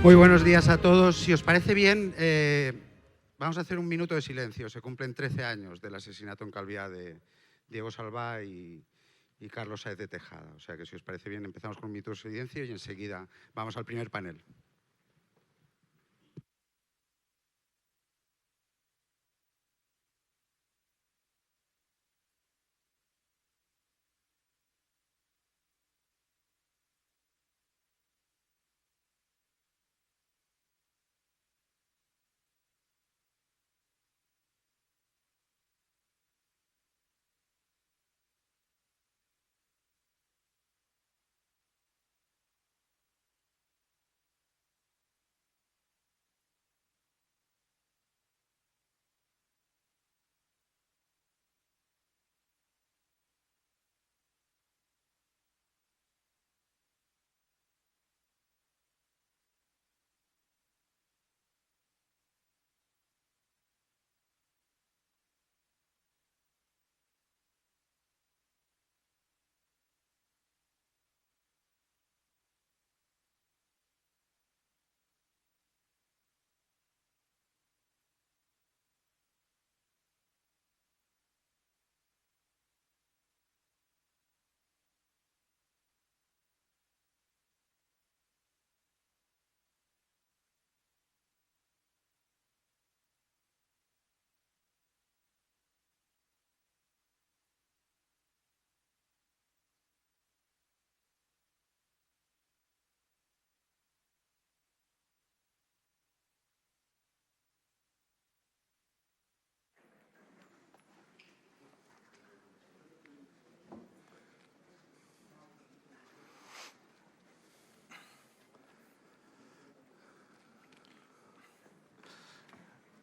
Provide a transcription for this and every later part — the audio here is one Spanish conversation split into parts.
Muy buenos días a todos. Si os parece bien, vamos a hacer un minuto de silencio. Se cumplen 13 años del asesinato en Calviá de Diego Salvá y Carlos Sáez de Tejada. O sea que si os parece bien, empezamos con un minuto de silencio y enseguida vamos al primer panel.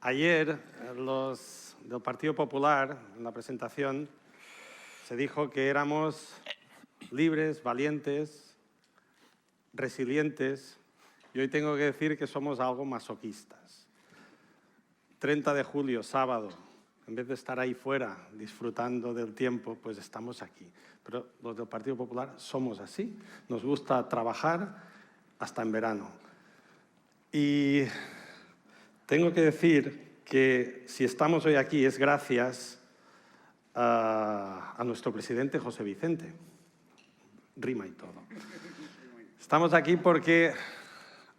Ayer, los del Partido Popular, en la presentación, se dijo que éramos libres, valientes, resilientes, y hoy tengo que decir que somos algo masoquistas. 30 de julio, sábado, en vez de estar ahí fuera disfrutando del tiempo, pues estamos aquí. Pero los del Partido Popular somos así. Nos gusta trabajar hasta en verano. Y tengo que decir que si estamos hoy aquí es gracias a nuestro presidente José Vicente. Rima y todo. Estamos aquí porque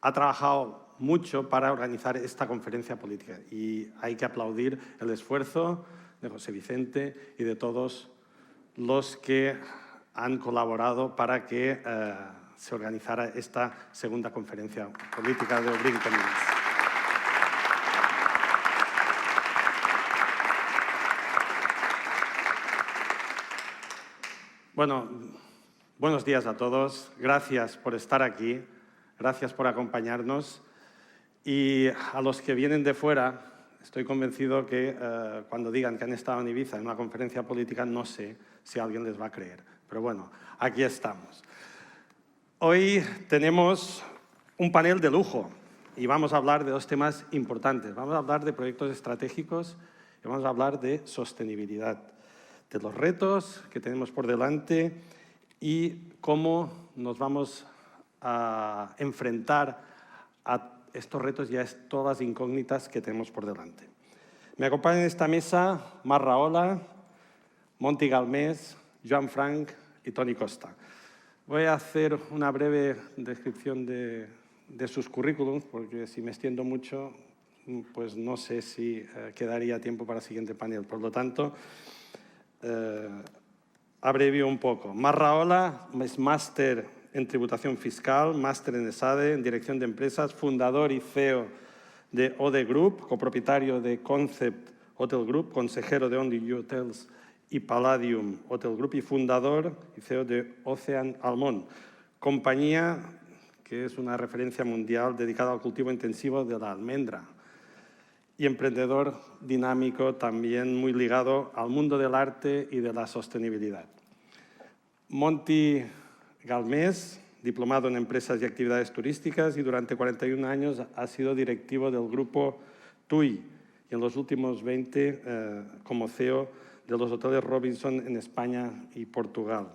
ha trabajado mucho para organizar esta conferencia política y hay que aplaudir el esfuerzo de José Vicente y de todos los que han colaborado para que se organizara esta segunda conferencia política de Obrir Caminos. Bueno, buenos días a todos. Gracias por estar aquí. Gracias por acompañarnos. Y a los que vienen de fuera, estoy convencido que cuando digan que han estado en Ibiza en una conferencia política, no sé si alguien les va a creer. Pero bueno, aquí estamos. Hoy tenemos un panel de lujo y vamos a hablar de dos temas importantes. Vamos a hablar de proyectos estratégicos y vamos a hablar de sostenibilidad, de los retos que tenemos por delante y cómo nos vamos a enfrentar a estos retos y a todas las incógnitas que tenemos por delante. Me acompañan en esta mesa Mar Rahola, Monty Galmés, Joan Frank y Toni Costa. Voy a hacer una breve descripción de sus currículums, porque si me extiendo mucho, pues no sé si quedaría tiempo para el siguiente panel. Por lo tanto, abrevio un poco. Mar Rahola es máster en tributación fiscal, máster en ESADE, en dirección de empresas, fundador y CEO de ODE Group, copropietario de Concept Hotel Group, consejero de Only You Hotels y Palladium Hotel Group y fundador y CEO de Ocean Almond, compañía que es una referencia mundial dedicada al cultivo intensivo de la almendra. Y emprendedor dinámico también muy ligado al mundo del arte y de la sostenibilidad. Monty Galmés, diplomado en Empresas y Actividades Turísticas y durante 41 años ha sido directivo del grupo TUI y en los últimos 20 como CEO de los hoteles Robinson en España y Portugal.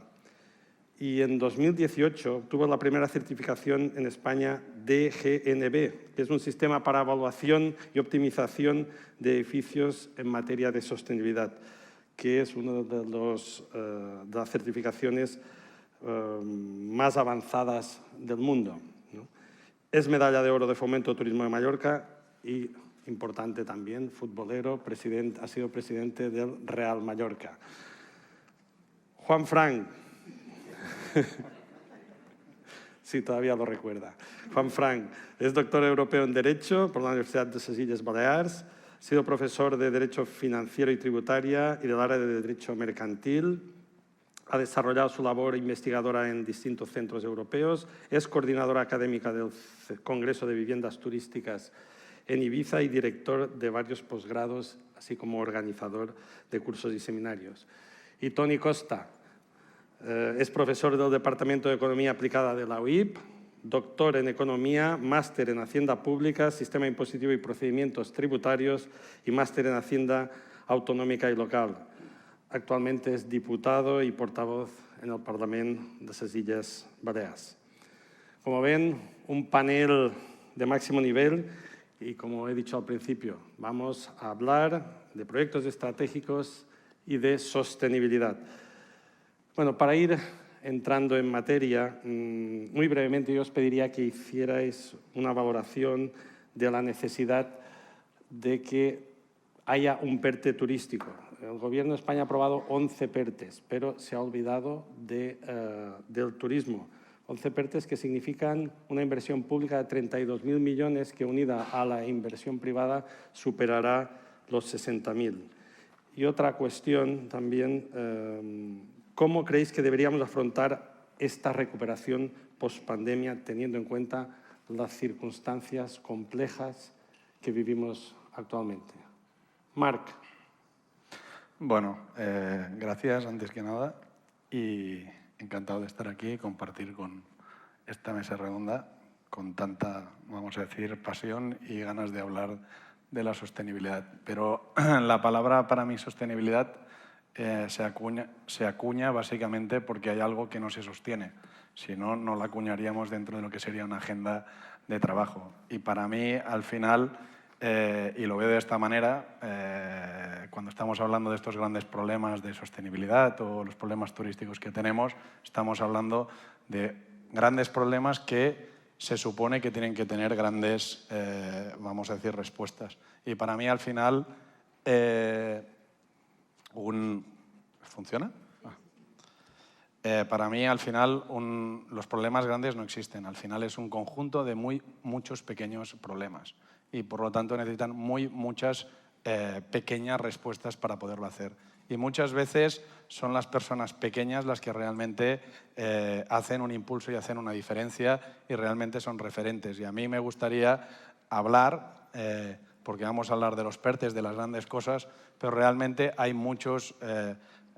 y en 2018 obtuvo la primera certificación en España DGNB, que es un sistema para evaluación y optimización de edificios en materia de sostenibilidad, que es una de las certificaciones más avanzadas del mundo, ¿no? Es medalla de oro de Fomento Turismo de Mallorca y, importante también, futbolero, ha sido presidente del Real Mallorca. Juan Frank. Sí, todavía lo recuerda. Juan Frank es doctor europeo en Derecho por la Universidad de les Illes Balears, ha sido profesor de Derecho Financiero y Tributaria y del área de Derecho Mercantil. Ha desarrollado su labor investigadora en distintos centros europeos. Es coordinadora académica del Congreso de Viviendas Turísticas en Ibiza y director de varios posgrados, así como organizador de cursos y seminarios. Y Toni Costa es profesor del Departamento de Economía Aplicada de la UIP, doctor en Economía, máster en Hacienda Pública, Sistema Impositivo y Procedimientos Tributarios y máster en Hacienda Autonómica y Local. Actualmente es diputado y portavoz en el Parlamento de les Illes Balears. Como ven, un panel de máximo nivel y, como he dicho al principio, vamos a hablar de proyectos estratégicos y de sostenibilidad. Bueno, para ir entrando en materia, muy brevemente yo os pediría que hicierais una valoración de la necesidad de que haya un PERTE turístico. El Gobierno de España ha aprobado 11 PERTEs, pero se ha olvidado del turismo. 11 PERTEs que significan una inversión pública de 32.000 millones que, unida a la inversión privada, superará los 60.000. Y otra cuestión también, ¿cómo creéis que deberíamos afrontar esta recuperación post-pandemia, teniendo en cuenta las circunstancias complejas que vivimos actualmente? Marc. Bueno, gracias antes que nada y encantado de estar aquí y compartir con esta mesa redonda con tanta, vamos a decir, pasión y ganas de hablar de la sostenibilidad. Pero la palabra para mí sostenibilidad se acuña básicamente porque hay algo que no se sostiene. Si no, no la acuñaríamos dentro de lo que sería una agenda de trabajo. Y para mí, al final, y lo veo de esta manera, cuando estamos hablando de estos grandes problemas de sostenibilidad o los problemas turísticos que tenemos, estamos hablando de grandes problemas que se supone que tienen que tener grandes, vamos a decir, respuestas. Y para mí, al final, ¿funciona? Para mí, al final, los problemas grandes no existen. Al final es un conjunto de muchos pequeños problemas. Y, por lo tanto, necesitan muchas pequeñas respuestas para poderlo hacer. Y muchas veces son las personas pequeñas las que realmente hacen un impulso y hacen una diferencia y realmente son referentes. Y a mí me gustaría hablar, porque vamos a hablar de los PERTEs, de las grandes cosas, pero realmente hay muchos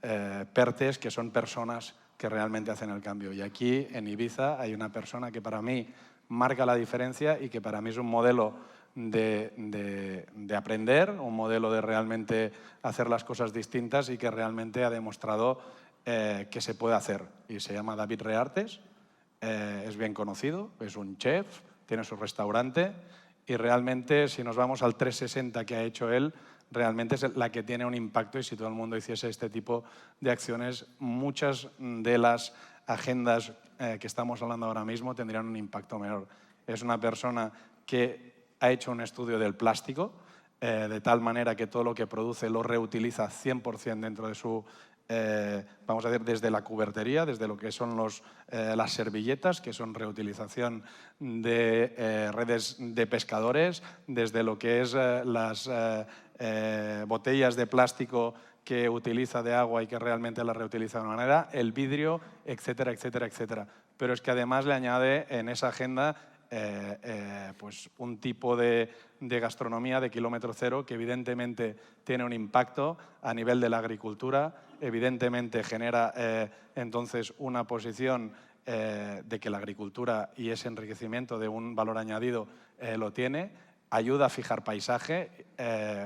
PERTEs que son personas que realmente hacen el cambio. Y aquí, en Ibiza, hay una persona que para mí marca la diferencia y que para mí es un modelo de aprender, un modelo de realmente hacer las cosas distintas y que realmente ha demostrado que se puede hacer. Y se llama David Reartes, es bien conocido, es un chef, tiene su restaurante y realmente, si nos vamos al 360 que ha hecho él, realmente es la que tiene un impacto y si todo el mundo hiciese este tipo de acciones, muchas de las agendas que estamos hablando ahora mismo tendrían un impacto menor. Es una persona que ha hecho un estudio del plástico, de tal manera que todo lo que produce lo reutiliza 100% dentro de su, vamos a decir, desde la cubertería, desde lo que son las servilletas, que son reutilización de redes de pescadores, desde lo que es las botellas de plástico que utiliza de agua y que realmente la reutiliza de una manera, el vidrio, etcétera, etcétera, etcétera. Pero es que además le añade en esa agenda pues un tipo de gastronomía de kilómetro cero que evidentemente tiene un impacto a nivel de la agricultura, evidentemente genera entonces una posición de que la agricultura y ese enriquecimiento de un valor añadido lo tiene, ayuda a fijar paisaje,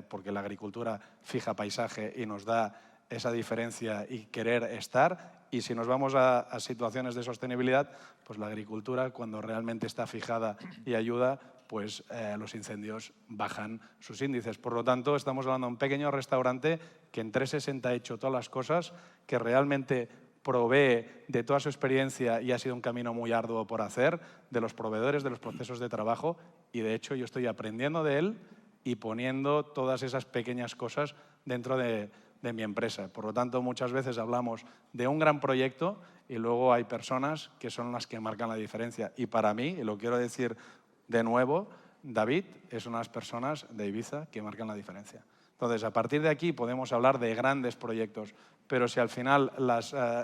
porque la agricultura fija paisaje y nos da esa diferencia y querer estar, Y si nos vamos a situaciones de sostenibilidad, pues la agricultura, cuando realmente está fijada y ayuda, pues los incendios bajan sus índices. Por lo tanto, estamos hablando de un pequeño restaurante que en 360 ha hecho todas las cosas, que realmente provee de toda su experiencia y ha sido un camino muy arduo por hacer, de los proveedores, de los procesos de trabajo, y de hecho yo estoy aprendiendo de él y poniendo todas esas pequeñas cosas dentro de mi empresa. Por lo tanto, muchas veces hablamos de un gran proyecto y luego hay personas que son las que marcan la diferencia. Y para mí, y lo quiero decir de nuevo, David es una de las personas de Ibiza que marcan la diferencia. Entonces, a partir de aquí podemos hablar de grandes proyectos, pero si al final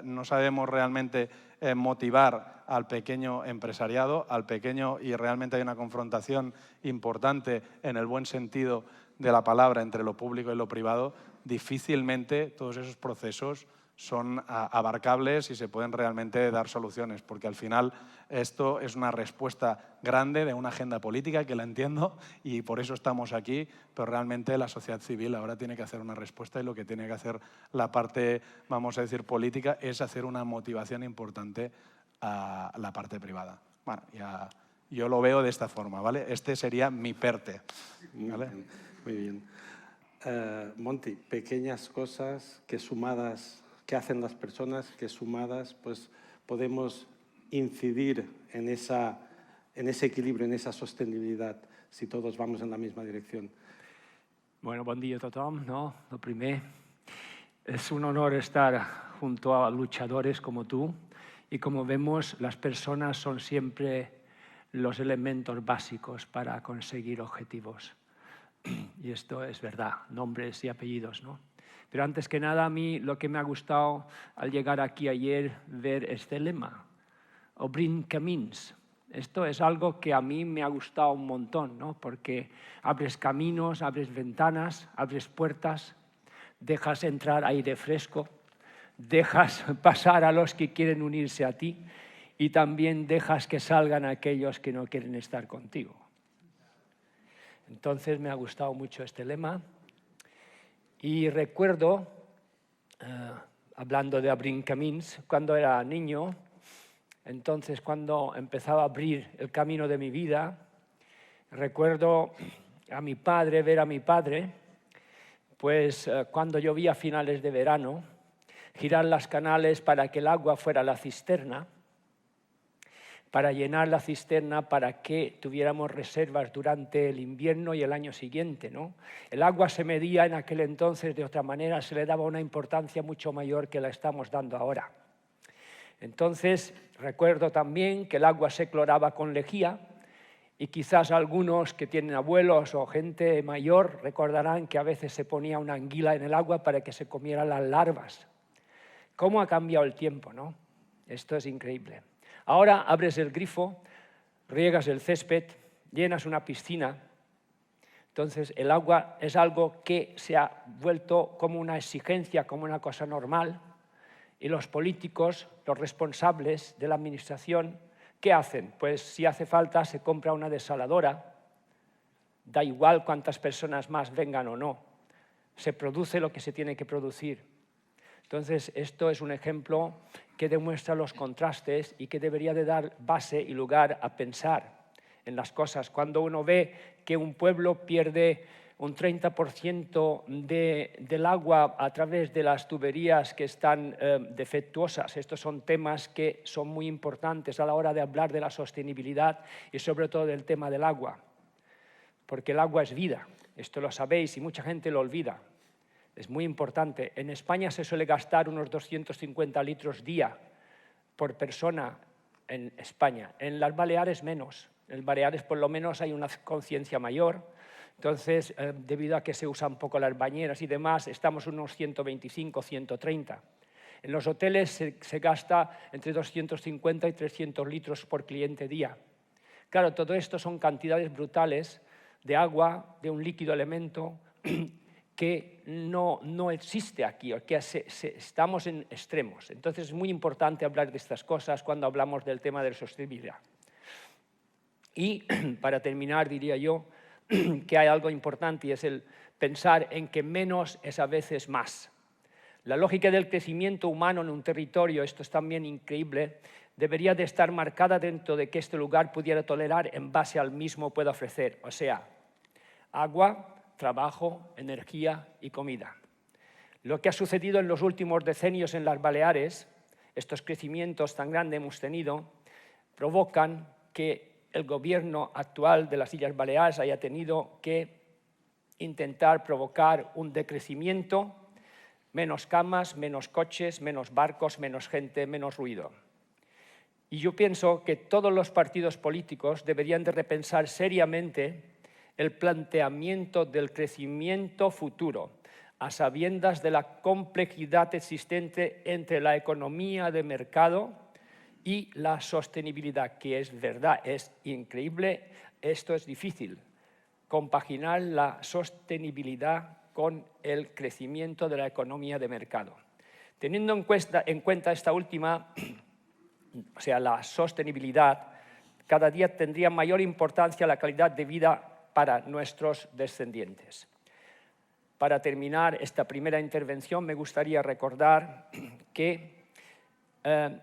no sabemos realmente motivar al pequeño empresariado, al pequeño, y realmente hay una confrontación importante en el buen sentido de la palabra entre lo público y lo privado, difícilmente todos esos procesos son abarcables y se pueden realmente dar soluciones, porque al final esto es una respuesta grande de una agenda política, que la entiendo y por eso estamos aquí, pero realmente la sociedad civil ahora tiene que hacer una respuesta y lo que tiene que hacer la parte, vamos a decir, política es hacer una motivación importante a la parte privada. Bueno, yo lo veo de esta forma, ¿vale? Este sería mi PERTE, ¿vale? Muy bien. Monty, pequeñas cosas que sumadas, que hacen las personas, que sumadas pues podemos incidir en ese equilibrio, en esa sostenibilidad, si todos vamos en la misma dirección. Bueno, bon dia a tothom. No? Lo primer, es un honor estar junto a luchadores como tú y como vemos, las personas son siempre los elementos básicos para conseguir objetivos. Y esto es verdad, nombres y apellidos, ¿no? Pero antes que nada, a mí lo que me ha gustado al llegar aquí ayer, ver este lema, Obrim camins. Esto es algo que a mí me ha gustado un montón, ¿no? Porque abres caminos, abres ventanas, abres puertas, dejas entrar aire fresco, dejas pasar a los que quieren unirse a ti y también dejas que salgan aquellos que no quieren estar contigo. Entonces me ha gustado mucho este lema y recuerdo, hablando de abrir caminos, cuando era niño, entonces cuando empezaba a abrir el camino de mi vida, recuerdo a mi padre, ver a mi padre, pues cuando llovía a finales de verano, girar las canales para que el agua fuera a la cisterna, para llenar la cisterna para que tuviéramos reservas durante el invierno y el año siguiente, ¿no? El agua se medía en aquel entonces de otra manera, se le daba una importancia mucho mayor que la estamos dando ahora. Entonces, recuerdo también que el agua se cloraba con lejía y quizás algunos que tienen abuelos o gente mayor recordarán que a veces se ponía una anguila en el agua para que se comieran las larvas. ¿Cómo ha cambiado el tiempo, no? Esto es increíble. Ahora abres el grifo, riegas el césped, llenas una piscina. Entonces el agua es algo que se ha vuelto como una exigencia, como una cosa normal. Y los políticos, los responsables de la administración, ¿qué hacen? Pues si hace falta se compra una desaladora, da igual cuántas personas más vengan o no. Se produce lo que se tiene que producir. Entonces, esto es un ejemplo que demuestra los contrastes y que debería de dar base y lugar a pensar en las cosas. Cuando uno ve que un pueblo pierde un 30% del agua a través de las tuberías que están defectuosas, estos son temas que son muy importantes a la hora de hablar de la sostenibilidad y sobre todo del tema del agua, porque el agua es vida, esto lo sabéis y mucha gente lo olvida. Es muy importante. En España se suele gastar unos 250 litros día por persona en España. En las Baleares menos. En Baleares por lo menos hay una conciencia mayor. Entonces, debido a que se usan poco las bañeras y demás, estamos unos 125, 130. En los hoteles se gasta entre 250 y 300 litros por cliente día. Claro, todo esto son cantidades brutales de agua, de un líquido elemento que no existe aquí, o que estamos en extremos. Entonces es muy importante hablar de estas cosas cuando hablamos del tema de la sostenibilidad. Y para terminar diría yo que hay algo importante y es el pensar en que menos es a veces más. La lógica del crecimiento humano en un territorio, esto es también increíble, debería de estar marcada dentro de que este lugar pudiera tolerar en base al mismo pueda ofrecer, o sea, agua, trabajo, energía y comida. Lo que ha sucedido en los últimos decenios en las Baleares, estos crecimientos tan grandes hemos tenido, provocan que el gobierno actual de las Islas Baleares haya tenido que intentar provocar un decrecimiento, menos camas, menos coches, menos barcos, menos gente, menos ruido. Y yo pienso que todos los partidos políticos deberían de repensar seriamente el planteamiento del crecimiento futuro, a sabiendas de la complejidad existente entre la economía de mercado y la sostenibilidad, que es verdad, es increíble, esto es difícil, compaginar la sostenibilidad con el crecimiento de la economía de mercado. Teniendo en cuenta esta última, o sea, la sostenibilidad, cada día tendría mayor importancia la calidad de vida para nuestros descendientes. Para terminar esta primera intervención, me gustaría recordar que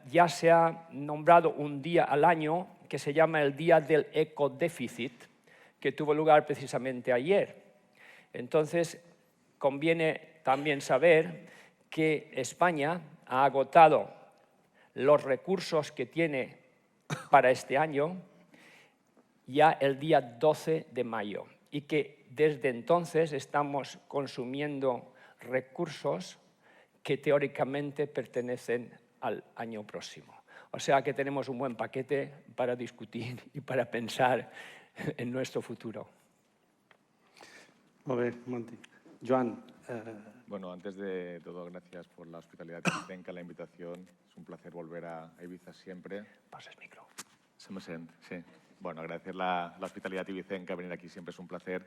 ya se ha nombrado un día al año que se llama el Día del Ecodéficit, que tuvo lugar precisamente ayer. Entonces, conviene también saber que España ha agotado los recursos que tiene para este año ya el día 12 de mayo y que desde entonces estamos consumiendo recursos que teóricamente pertenecen al año próximo. O sea que tenemos un buen paquete para discutir y para pensar en nuestro futuro. Molt bé, Monti. Joan. Bueno, antes de todo, gracias por la hospitalidad de Ibicenca, la invitación. Es un placer volver a Ibiza siempre. Pasa el micro. ¿Se me siente? Sí. Bueno, agradecer la hospitalidad de Ibicenca, venir aquí siempre es un placer.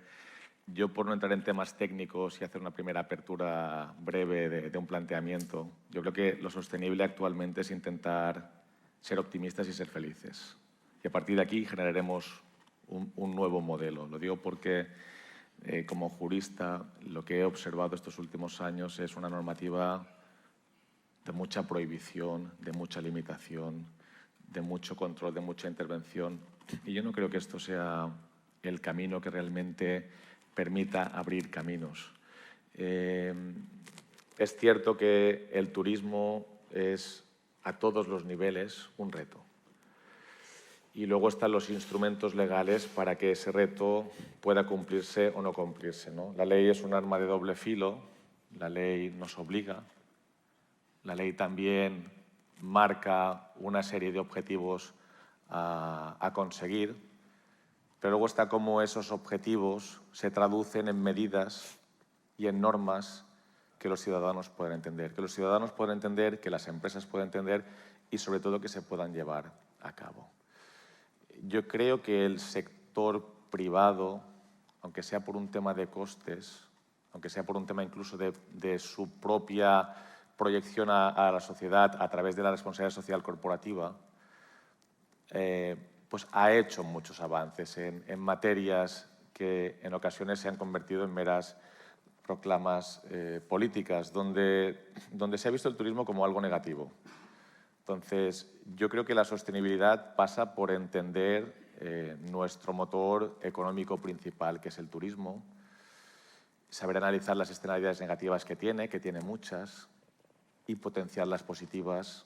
Yo, por no entrar en temas técnicos y hacer una primera apertura breve de un planteamiento, yo creo que lo sostenible actualmente es intentar ser optimistas y ser felices. Y a partir de aquí generaremos un nuevo modelo. Lo digo porque, como jurista, lo que he observado estos últimos años es una normativa de mucha prohibición, de mucha limitación, de mucho control, de mucha intervención. Y yo no creo que esto sea el camino que realmente permita abrir caminos. Es cierto que el turismo es a todos los niveles un reto. Y luego están los instrumentos legales para que ese reto pueda cumplirse o no cumplirse, ¿no? La ley es un arma de doble filo, la ley nos obliga, la ley también marca una serie de objetivos a conseguir, pero luego está cómo esos objetivos se traducen en medidas y en normas que los ciudadanos pueden entender, que las empresas pueden entender y sobre todo que se puedan llevar a cabo. Yo creo que el sector privado, aunque sea por un tema de costes, aunque sea por un tema incluso de su propia proyección a la sociedad a través de la responsabilidad social corporativa, pues ha hecho muchos avances en materias que en ocasiones se han convertido en meras proclamas políticas, donde se ha visto el turismo como algo negativo. Entonces, yo creo que la sostenibilidad pasa por entender nuestro motor económico principal, que es el turismo, saber analizar las externalidades negativas que tiene muchas, y potenciar las positivas,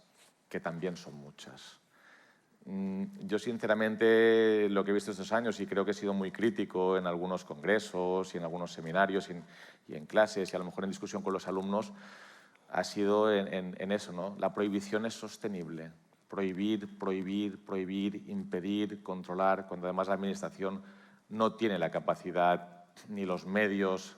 que también son muchas. Yo, sinceramente, lo que he visto estos años, y creo que he sido muy crítico en algunos congresos y en algunos seminarios y en clases y a lo mejor en discusión con los alumnos, ha sido en eso, ¿no? La prohibición es sostenible. Prohibir, prohibir, prohibir, impedir, controlar, cuando además la Administración no tiene la capacidad ni los medios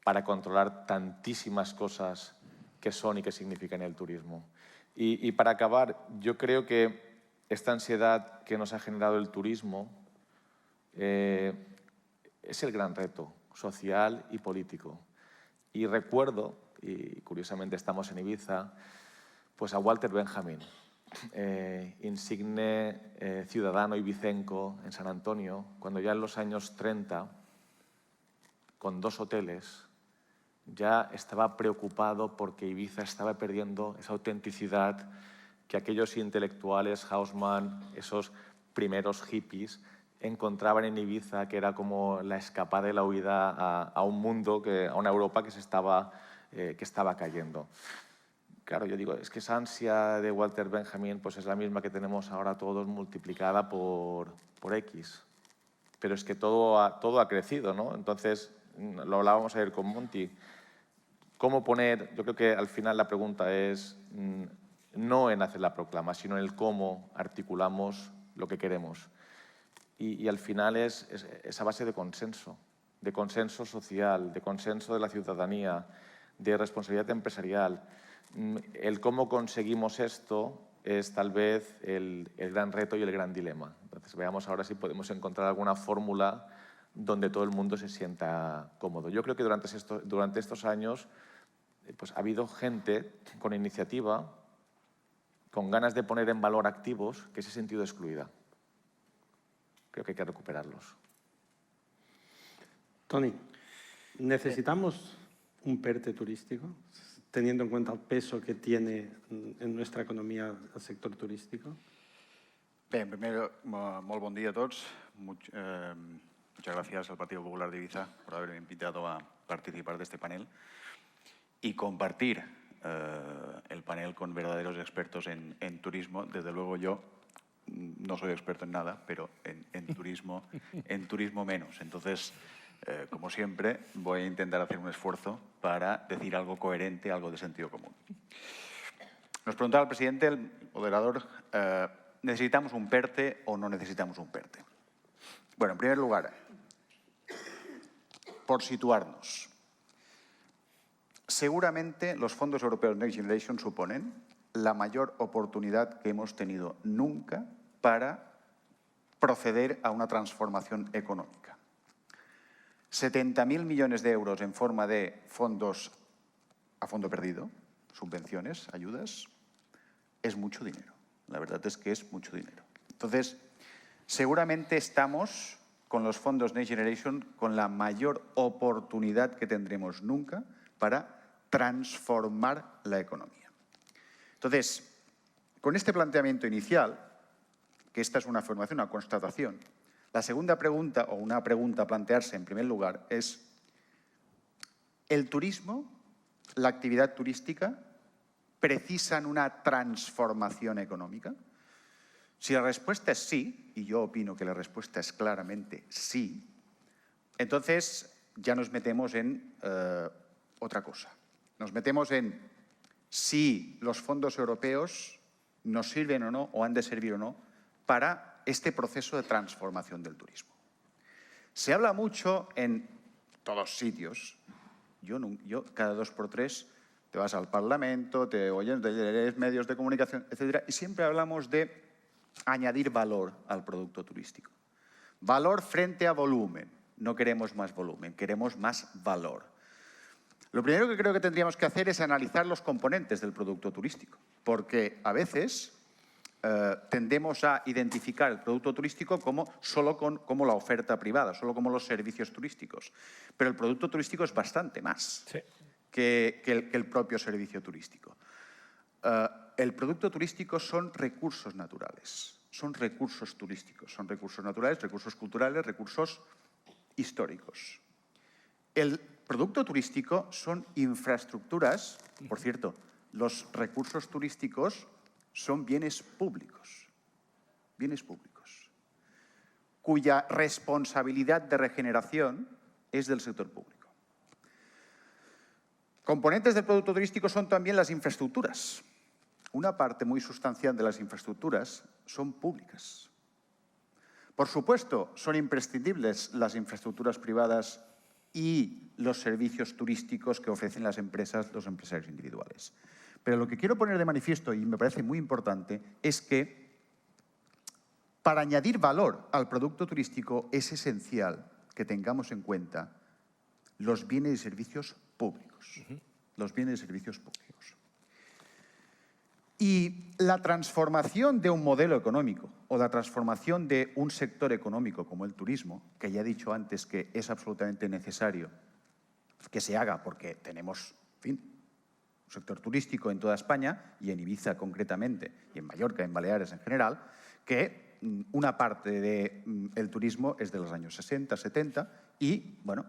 para controlar tantísimas cosas que son y que significan el turismo. Y para acabar, yo creo que esta ansiedad que nos ha generado el turismo es el gran reto social y político. Y recuerdo, y curiosamente estamos en Ibiza, pues a Walter Benjamin, insigne ciudadano ibicenco en San Antonio, cuando ya en los años 30, con 2 hoteles, ya estaba preocupado porque Ibiza estaba perdiendo esa autenticidad que aquellos intelectuales, Haussmann, esos primeros hippies, encontraban en Ibiza, que era como la escapada y la huida a un mundo, a una Europa que estaba cayendo. Claro, yo digo, es que esa ansia de Walter Benjamin pues es la misma que tenemos ahora todos multiplicada por X. Pero es que todo ha crecido, ¿no? Entonces, lo hablábamos ayer con Monty. ¿Cómo poner? Yo creo que al final la pregunta es no en hacer la proclama, sino en el cómo articulamos lo que queremos. Y al final es esa base de consenso social, de consenso de la ciudadanía, de responsabilidad empresarial. El cómo conseguimos esto es tal vez el gran reto y el gran dilema. Entonces, veamos ahora si podemos encontrar alguna fórmula donde todo el mundo se sienta cómodo. Yo creo que durante estos años pues, ha habido gente con iniciativa, con ganas de poner en valor activos, que se ha sentido excluida. Creo que hay que recuperarlos. Toni, ¿necesitamos un PERTE turístico, teniendo en cuenta el peso que tiene en nuestra economía el sector turístico? Bien, primero, muy buen día a todos. Muchas gracias al Partido Popular de Ibiza por haberme invitado a participar de este panel y compartir el panel con verdaderos expertos en turismo. Desde luego yo no soy experto en nada, pero en turismo menos. Entonces, como siempre, voy a intentar hacer un esfuerzo para decir algo coherente, algo de sentido común. Nos preguntaba el presidente, el moderador, ¿necesitamos un PERTE o no necesitamos un PERTE? Bueno, en primer lugar, por situarnos, seguramente los fondos europeos Next Generation suponen la mayor oportunidad que hemos tenido nunca para proceder a una transformación económica. 70.000 millones de euros en forma de fondos a fondo perdido, subvenciones, ayudas, es mucho dinero. La verdad es que es mucho dinero. Entonces, seguramente estamos con los fondos Next Generation con la mayor oportunidad que tendremos nunca para transformar la economía. Entonces, con este planteamiento inicial, que esta es una afirmación, una constatación, la segunda pregunta, o una pregunta a plantearse en primer lugar, es ¿el turismo, la actividad turística, precisan una transformación económica? Si la respuesta es sí, y yo opino que la respuesta es claramente sí, entonces ya nos metemos en otra cosa. Nos metemos en si los fondos europeos nos sirven o no, o han de servir o no, para este proceso de transformación del turismo. Se habla mucho en todos sitios. Yo cada 2 por 3 te vas al Parlamento, te oyes, lees medios de comunicación, etcétera, y siempre hablamos de añadir valor al producto turístico. Valor frente a volumen. No queremos más volumen, queremos más valor. Lo primero que creo que tendríamos que hacer es analizar los componentes del producto turístico, porque a veces tendemos a identificar el producto turístico solo como la oferta privada, solo como los servicios turísticos. Pero el producto turístico es bastante más que el propio servicio turístico. El producto turístico son recursos naturales, son recursos turísticos, son recursos naturales, recursos culturales, recursos históricos. El producto turístico son infraestructuras, por cierto, los recursos turísticos son bienes públicos, cuya responsabilidad de regeneración es del sector público. Componentes del producto turístico son también las infraestructuras. Una parte muy sustancial de las infraestructuras son públicas. Por supuesto, son imprescindibles las infraestructuras privadas y los servicios turísticos que ofrecen las empresas, los empresarios individuales. Pero lo que quiero poner de manifiesto, y me parece muy importante, es que para añadir valor al producto turístico es esencial que tengamos en cuenta los bienes y servicios públicos. Los bienes y servicios públicos. Y la transformación de un modelo económico o la transformación de un sector económico como el turismo, que ya he dicho antes que es absolutamente necesario que se haga porque tenemos, en fin, un sector turístico en toda España y en Ibiza concretamente y en Mallorca, en Baleares en general, que una parte del turismo es de los años 60, 70 y, bueno,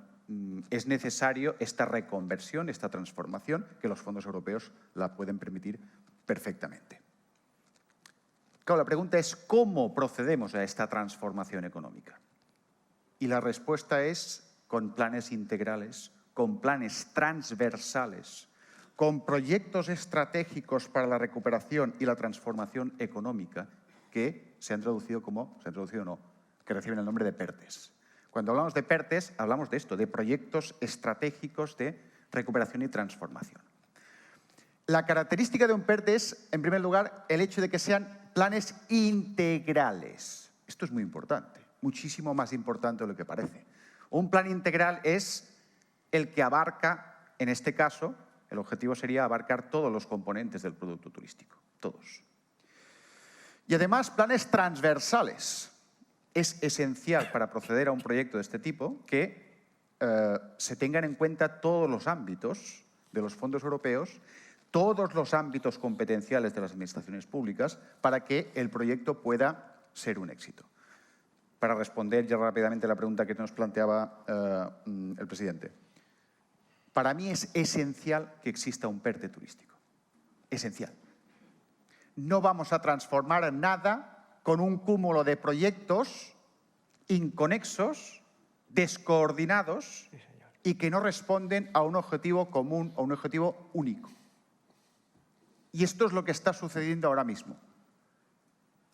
es necesario esta reconversión, esta transformación, que los fondos europeos la pueden permitir perfectamente. Claro, la pregunta es ¿cómo procedemos a esta transformación económica? Y la respuesta es con planes integrales, con planes transversales, con proyectos estratégicos para la recuperación y la transformación económica que se han traducido como, que reciben el nombre de PERTES. Cuando hablamos de PERTES, hablamos de esto, de proyectos estratégicos de recuperación y transformación. La característica de un PERTE es, en primer lugar, el hecho de que sean planes integrales. Esto es muy importante, muchísimo más importante de lo que parece. Un plan integral es el que abarca, en este caso, el objetivo sería abarcar todos los componentes del producto turístico, todos. Y además, planes transversales. Es esencial para proceder a un proyecto de este tipo que se tengan en cuenta todos los ámbitos de los fondos europeos, todos los ámbitos competenciales de las administraciones públicas para que el proyecto pueda ser un éxito. Para responder ya rápidamente a la pregunta que nos planteaba el presidente. Para mí es esencial que exista un PERTE turístico. Esencial. No vamos a transformar nada con un cúmulo de proyectos inconexos, descoordinados y que no responden a un objetivo común, a un objetivo único. Y esto es lo que está sucediendo ahora mismo.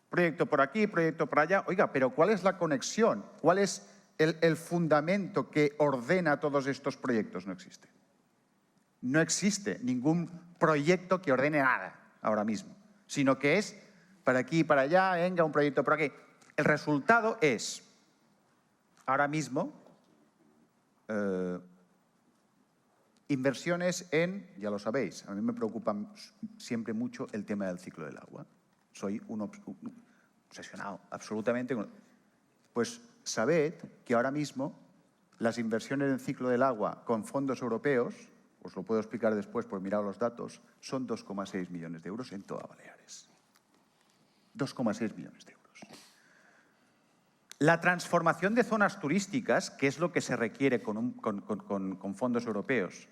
Proyecto por aquí, proyecto por allá. Oiga, pero ¿cuál es la conexión? ¿Cuál es el fundamento que ordena todos estos proyectos? No existe. No existe ningún proyecto que ordene nada ahora mismo, sino que es para aquí y para allá, venga, un proyecto por aquí. El resultado es, ahora mismo, inversiones en, ya lo sabéis, a mí me preocupa siempre mucho el tema del ciclo del agua. Soy un obsesionado, absolutamente. Pues sabed que ahora mismo las inversiones en el ciclo del agua con fondos europeos, os lo puedo explicar después por mirar los datos, son 2,6 millones de euros en toda Baleares. 2,6 millones de euros. La transformación de zonas turísticas, que es lo que se requiere con fondos europeos,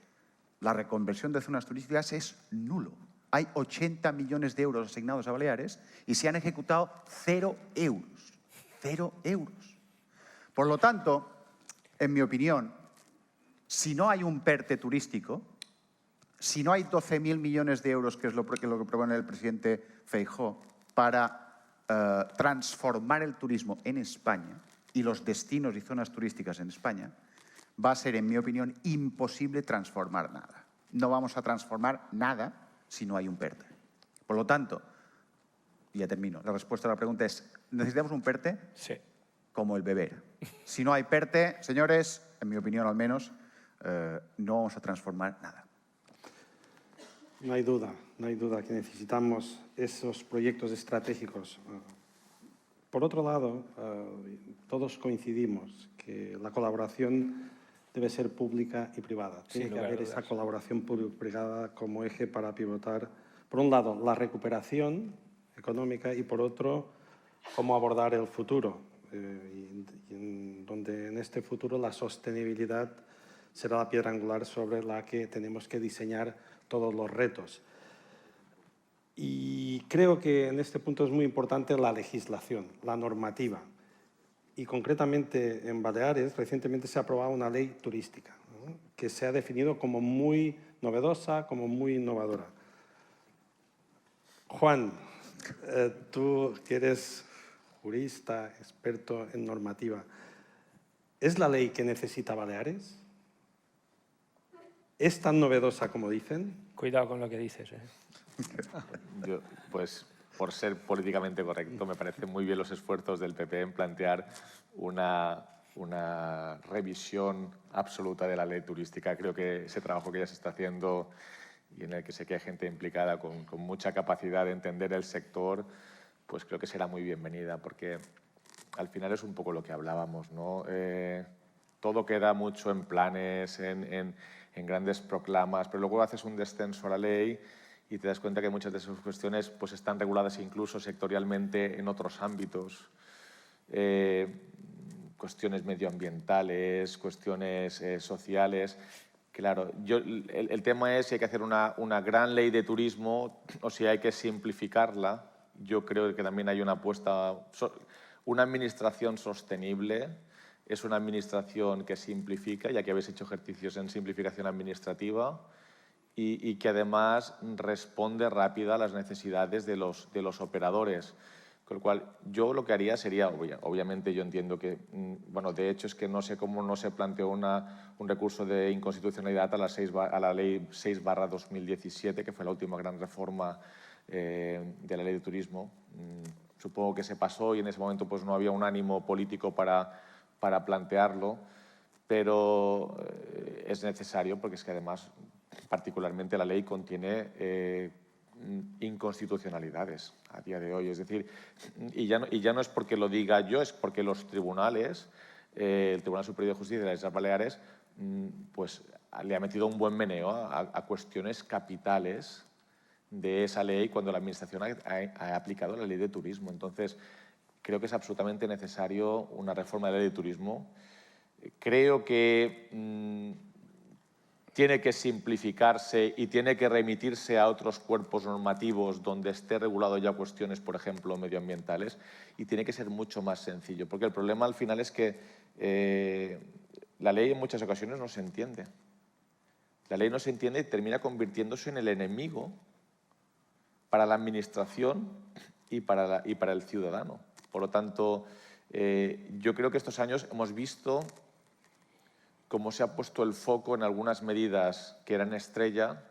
la reconversión de zonas turísticas es nulo. Hay 80 millones de euros asignados a Baleares y se han ejecutado 0 euros. 0 euros. Por lo tanto, en mi opinión, si no hay un PERTE turístico, si no hay 12.000 millones de euros, que es lo que propone el presidente Feijóo, para transformar el turismo en España y los destinos y zonas turísticas en España, va a ser, en mi opinión, imposible transformar nada. No vamos a transformar nada si no hay un PERTE. Por lo tanto, y ya termino, la respuesta a la pregunta es, ¿necesitamos un PERTE? Sí. Como el beber. Si no hay PERTE, señores, en mi opinión al menos, no vamos a transformar nada. No hay duda que necesitamos esos proyectos estratégicos. Por otro lado, todos coincidimos que la colaboración debe ser pública y privada. Tiene que haber esa colaboración público-privada como eje para pivotar, por un lado, la recuperación económica y, por otro, cómo abordar el futuro, donde en este futuro la sostenibilidad será la piedra angular sobre la que tenemos que diseñar todos los retos. Y creo que en este punto es muy importante la legislación, la normativa. Y concretamente en Baleares recientemente se ha aprobado una ley turística, ¿no?, que se ha definido como muy novedosa, como muy innovadora. Juan, tú que eres jurista, experto en normativa, ¿es la ley que necesita Baleares? ¿Es tan novedosa como dicen? Cuidado con lo que dices. Yo, pues, por ser políticamente correcto, me parecen muy bien los esfuerzos del PP en plantear una revisión absoluta de la ley turística. Creo que ese trabajo que ya se está haciendo y en el que sé que hay gente implicada con mucha capacidad de entender el sector, pues creo que será muy bienvenida, porque al final es un poco lo que hablábamos, ¿no? Todo queda mucho en planes, en en grandes proclamas, pero luego haces un descenso a la ley y te das cuenta que muchas de esas cuestiones pues, están reguladas incluso sectorialmente en otros ámbitos. Cuestiones medioambientales, cuestiones sociales. Claro, el tema es si hay que hacer una gran ley de turismo o si hay que simplificarla. Yo creo que también hay una apuesta. Una administración sostenible es una administración que simplifica, ya que habéis hecho ejercicios en simplificación administrativa, y que además responde rápida a las necesidades de los operadores. Con lo cual, yo lo que haría sería, obviamente yo entiendo que, bueno, de hecho es que no sé cómo no se planteó un recurso de inconstitucionalidad a la Ley 6/2017, que fue la última gran reforma de la Ley de Turismo. Supongo que se pasó y en ese momento pues, no había un ánimo político para plantearlo, pero es necesario porque es que además, particularmente la ley contiene inconstitucionalidades a día de hoy. Es decir, y ya no es porque lo diga yo, es porque los tribunales, el Tribunal Superior de Justicia de las Islas Baleares, pues le ha metido un buen meneo a cuestiones capitales de esa ley cuando la Administración ha aplicado la Ley de Turismo. Entonces, creo que es absolutamente necesario una reforma de la Ley de Turismo. Creo que tiene que simplificarse y tiene que remitirse a otros cuerpos normativos donde esté regulado ya cuestiones, por ejemplo, medioambientales, y tiene que ser mucho más sencillo, porque el problema al final es que la ley en muchas ocasiones no se entiende. La ley no se entiende y termina convirtiéndose en el enemigo para la Administración y para el ciudadano. Por lo tanto, yo creo que estos años hemos visto cómo se ha puesto el foco en algunas medidas que eran estrella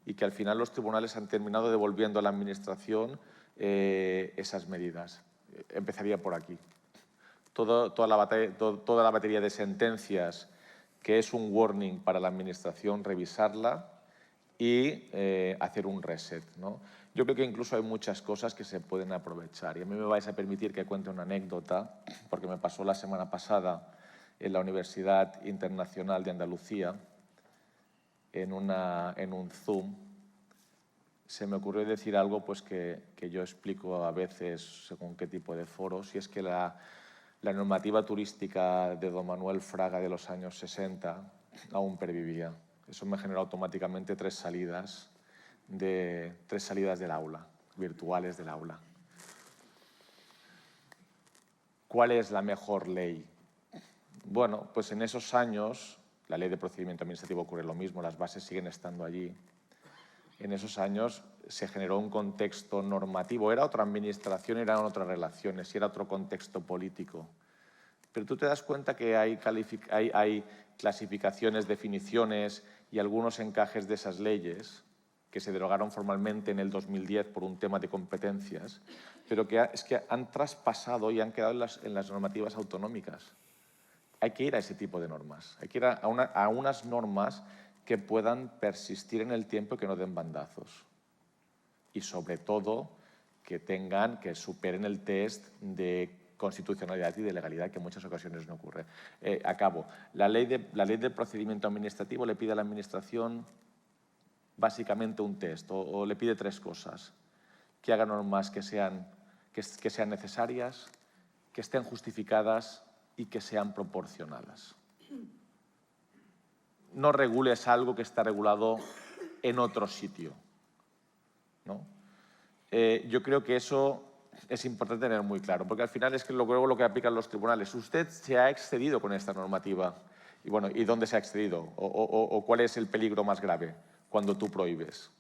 y que al final los tribunales han terminado devolviendo a la Administración esas medidas. Empezaría por aquí. Toda la batería de sentencias que es un warning para la Administración, revisarla y hacer un reset, ¿no? Yo creo que incluso hay muchas cosas que se pueden aprovechar. Y a mí me vais a permitir que cuente una anécdota, porque me pasó la semana pasada en la Universidad Internacional de Andalucía, en un Zoom. Se me ocurrió decir algo pues, que yo explico a veces según qué tipo de foros, y es que la normativa turística de don Manuel Fraga de los años 60 aún pervivía. Eso me generó automáticamente tres salidas del aula, virtuales del aula. ¿Cuál es la mejor ley? Bueno, pues en esos años, la ley de procedimiento administrativo ocurre lo mismo, las bases siguen estando allí. En esos años se generó un contexto normativo, era otra administración, eran otras relaciones y era otro contexto político. Pero tú te das cuenta que hay clasificaciones, definiciones y algunos encajes de esas leyes que se derogaron formalmente en el 2010 por un tema de competencias, pero que es que han traspasado y han quedado en las normativas autonómicas. Hay que ir a ese tipo de normas, hay que ir a unas normas que puedan persistir en el tiempo y que no den bandazos. Y sobre todo que superen el test de constitucionalidad y de legalidad, que en muchas ocasiones no ocurre. Acabo. La ley del procedimiento administrativo le pide a la Administración básicamente un test, o le pide tres cosas: que haga normas que sean necesarias, que estén justificadas y que sean proporcionadas. No regules algo que está regulado en otro sitio, ¿no? Yo creo que eso es importante tener muy claro, porque al final es que luego lo que aplican los tribunales. Usted se ha excedido con esta normativa. Y bueno, ¿y dónde se ha excedido? ¿O cuál es el peligro más grave cuando tú prohíbes?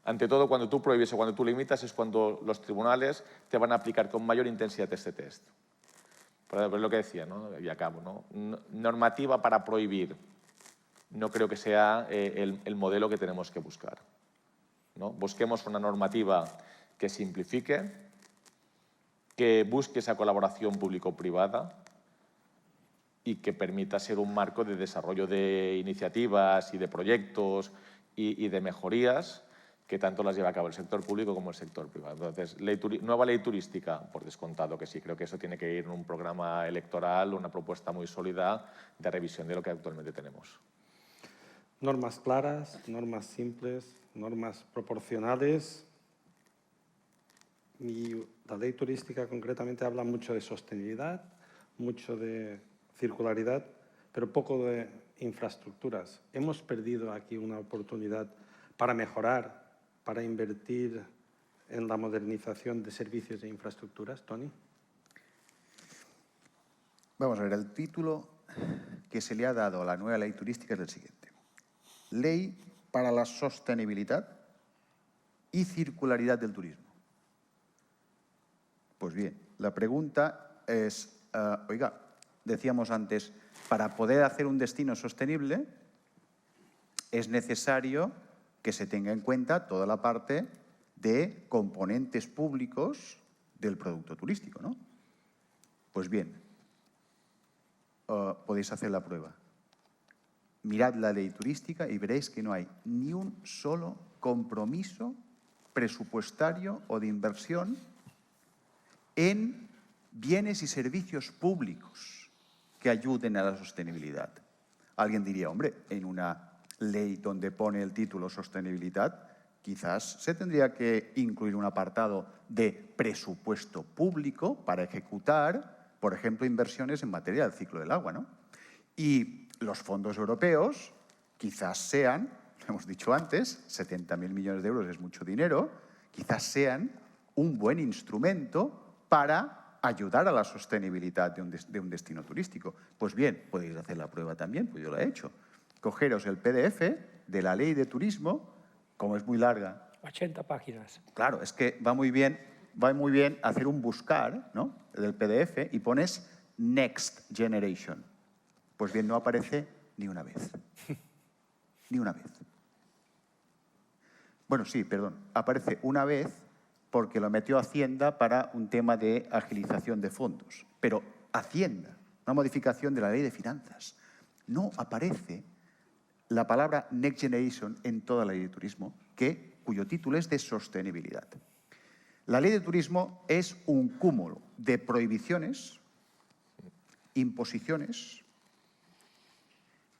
Ante todo, cuando tú prohíbes o cuando tú limitas es cuando los tribunales te van a aplicar con mayor intensidad este test. Pero es lo que decía, ¿no? Y acabo, ¿no? Normativa para prohibir. No creo que sea el modelo que tenemos que buscar, ¿no? Busquemos una normativa que simplifique, que busque esa colaboración público-privada y que permita ser un marco de desarrollo de iniciativas y de proyectos y de mejorías que tanto las lleva a cabo el sector público como el sector privado. Entonces, nueva ley turística, por descontado que sí, creo que eso tiene que ir en un programa electoral, una propuesta muy sólida de revisión de lo que actualmente tenemos. Normas claras, normas simples, normas proporcionales. Y la ley turística concretamente habla mucho de sostenibilidad, mucho de circularidad, pero poco de infraestructuras. Hemos perdido aquí una oportunidad para mejorar, para invertir en la modernización de servicios e infraestructuras. Toni. Vamos a ver, el título que se le ha dado a la nueva ley turística es el siguiente. Ley para la sostenibilidad y circularidad del turismo. Pues bien, la pregunta es, oiga, decíamos antes, para poder hacer un destino sostenible es necesario que se tenga en cuenta toda la parte de componentes públicos del producto turístico, ¿no? Pues bien, podéis hacer la prueba. Mirad la ley turística y veréis que no hay ni un solo compromiso presupuestario o de inversión en bienes y servicios públicos que ayuden a la sostenibilidad. Alguien diría, hombre, en una ley donde pone el título sostenibilidad, quizás se tendría que incluir un apartado de presupuesto público para ejecutar, por ejemplo, inversiones en materia del ciclo del agua, ¿no? Y los fondos europeos quizás sean, lo hemos dicho antes, 70.000 millones de euros es mucho dinero, quizás sean un buen instrumento para ayudar a la sostenibilidad de un destino turístico. Pues bien, podéis hacer la prueba también, pues yo la he hecho. Cogeros el PDF de la ley de turismo, como es muy larga. 80 páginas. Claro, es que va muy bien hacer un buscar, ¿no?, del PDF y pones Next Generation. Pues bien, no aparece ni una vez. Ni una vez. Bueno, sí, perdón. Aparece una vez porque lo metió Hacienda para un tema de agilización de fondos. Pero Hacienda, una modificación de la Ley de Finanzas. No aparece la palabra Next Generation en toda la Ley de Turismo, cuyo título es de sostenibilidad. La Ley de Turismo es un cúmulo de prohibiciones, imposiciones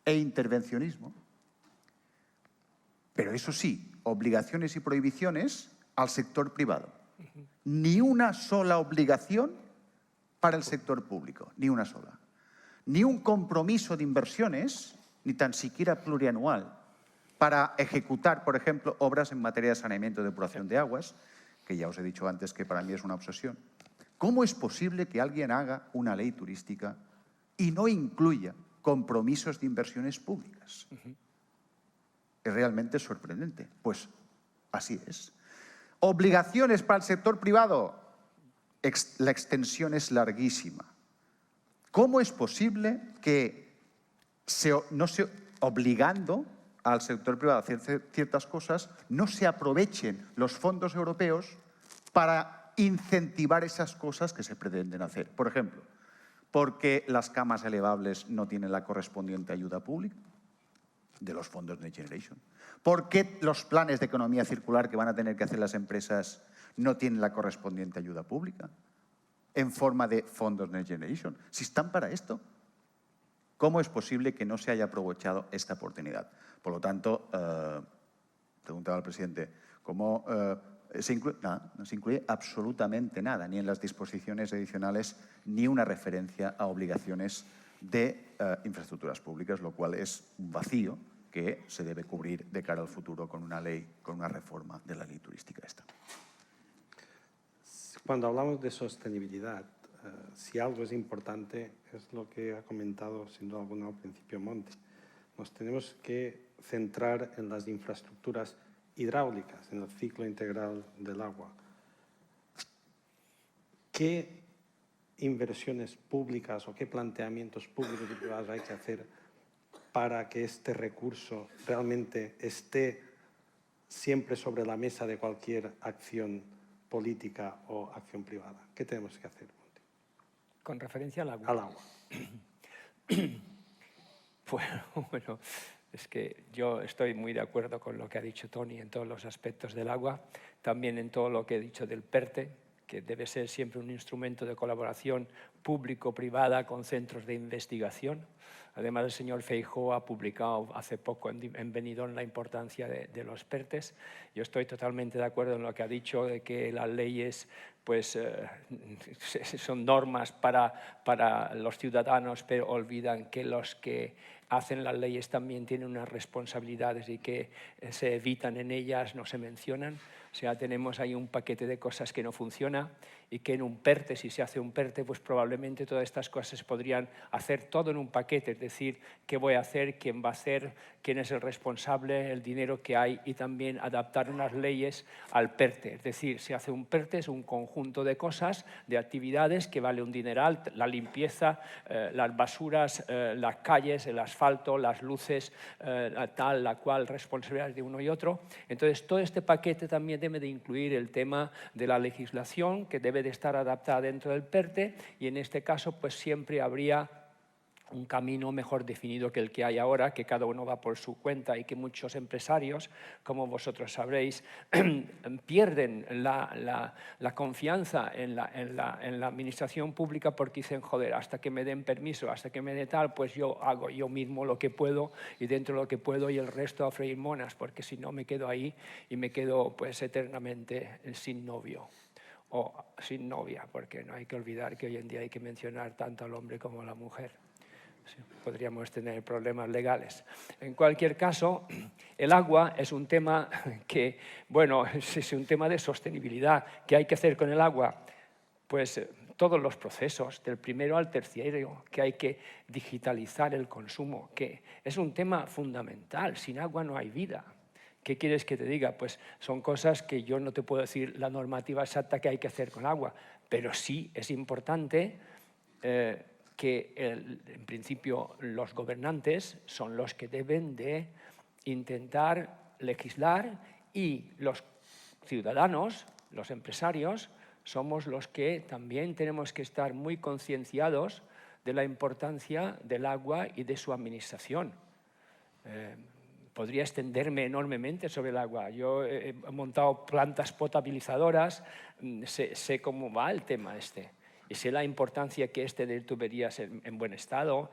e intervencionismo. Pero eso sí, obligaciones y prohibiciones al sector privado. Ni una sola obligación para el sector público, ni una sola. Ni un compromiso de inversiones, ni tan siquiera plurianual, para ejecutar, por ejemplo, obras en materia de saneamiento y depuración de aguas, que ya os he dicho antes que para mí es una obsesión. ¿Cómo es posible que alguien haga una ley turística y no incluya compromisos de inversiones públicas? Es realmente sorprendente. Pues así es. Obligaciones para el sector privado. La extensión es larguísima. ¿Cómo es posible que obligando al sector privado a hacer ciertas cosas, no se aprovechen los fondos europeos para incentivar esas cosas que se pretenden hacer? Por ejemplo, ¿por qué las camas elevables no tienen la correspondiente ayuda pública de los fondos Next Generation? ¿Por qué los planes de economía circular que van a tener que hacer las empresas no tienen la correspondiente ayuda pública en forma de fondos Next Generation? Si están para esto, ¿cómo es posible que no se haya aprovechado esta oportunidad? Por lo tanto, preguntaba al presidente, ¿cómo se incluye? Nada, no se incluye absolutamente nada, ni en las disposiciones adicionales, ni una referencia a obligaciones de infraestructuras públicas, lo cual es un vacío que se debe cubrir de cara al futuro con una ley, con una reforma de la ley turística esta. Cuando hablamos de sostenibilidad, si algo es importante, es lo que ha comentado sin duda alguna al principio Monte. Nos tenemos que centrar en las infraestructuras hidráulicas, en el ciclo integral del agua. ¿Qué inversiones públicas o qué planteamientos públicos y privados hay que hacer para que este recurso realmente esté siempre sobre la mesa de cualquier acción política o acción privada? ¿Qué tenemos que hacer, Monte? Con referencia al agua. Al agua. Bueno, es que yo estoy muy de acuerdo con lo que ha dicho Toni en todos los aspectos del agua, también en todo lo que he dicho del PERTE, que debe ser siempre un instrumento de colaboración público-privada con centros de investigación, Además, el señor Feijóo ha publicado hace poco en Benidorm la importancia de los PERTEs. Yo estoy totalmente de acuerdo en lo que ha dicho, de que las leyes pues, son normas para los ciudadanos, pero olvidan que los que hacen las leyes también tienen unas responsabilidades y que se evitan en ellas, no se mencionan. O sea, tenemos ahí un paquete de cosas que no funciona y que en un PERTE, si se hace un PERTE, pues probablemente todas estas cosas se podrían hacer todo en un paquete, es decir, qué voy a hacer, quién va a hacer, quién es el responsable, el dinero que hay y también adaptar unas leyes al PERTE. Es decir, se hace un PERTE, es un conjunto de cosas, de actividades que vale un dineral, la limpieza, las basuras, las calles, el asfalto, las luces, tal, la cual responsabilidad de uno y otro. Entonces, todo este paquete también debe de incluir el tema de la legislación, que debe de estar adaptada dentro del PERTE, y en este caso pues siempre habría un camino mejor definido que el que hay ahora, que cada uno va por su cuenta y que muchos empresarios, como vosotros sabréis, pierden la confianza en la administración pública porque dicen, joder, hasta que me den permiso, hasta que me dé tal, pues yo hago yo mismo lo que puedo y dentro de lo que puedo y el resto a freír monas, porque si no me quedo ahí y me quedo pues eternamente sin novio o sin novia, porque no hay que olvidar que hoy en día hay que mencionar tanto al hombre como a la mujer. Sí, podríamos tener problemas legales. En cualquier caso, el agua es un tema que, bueno, es un tema de sostenibilidad. ¿Qué hay que hacer con el agua? Pues todos los procesos, del primero al terciario, que hay que digitalizar el consumo, que es un tema fundamental. Sin agua no hay vida. ¿Qué quieres que te diga? Pues son cosas que yo no te puedo decir la normativa exacta que hay que hacer con agua, pero sí es importante que en principio los gobernantes son los que deben de intentar legislar y los ciudadanos, los empresarios, somos los que también tenemos que estar muy concienciados de la importancia del agua y de su administración. Podría extenderme enormemente sobre el agua. Yo he montado plantas potabilizadoras, sé cómo va el tema este. Y sé la importancia que es tener tuberías en buen estado,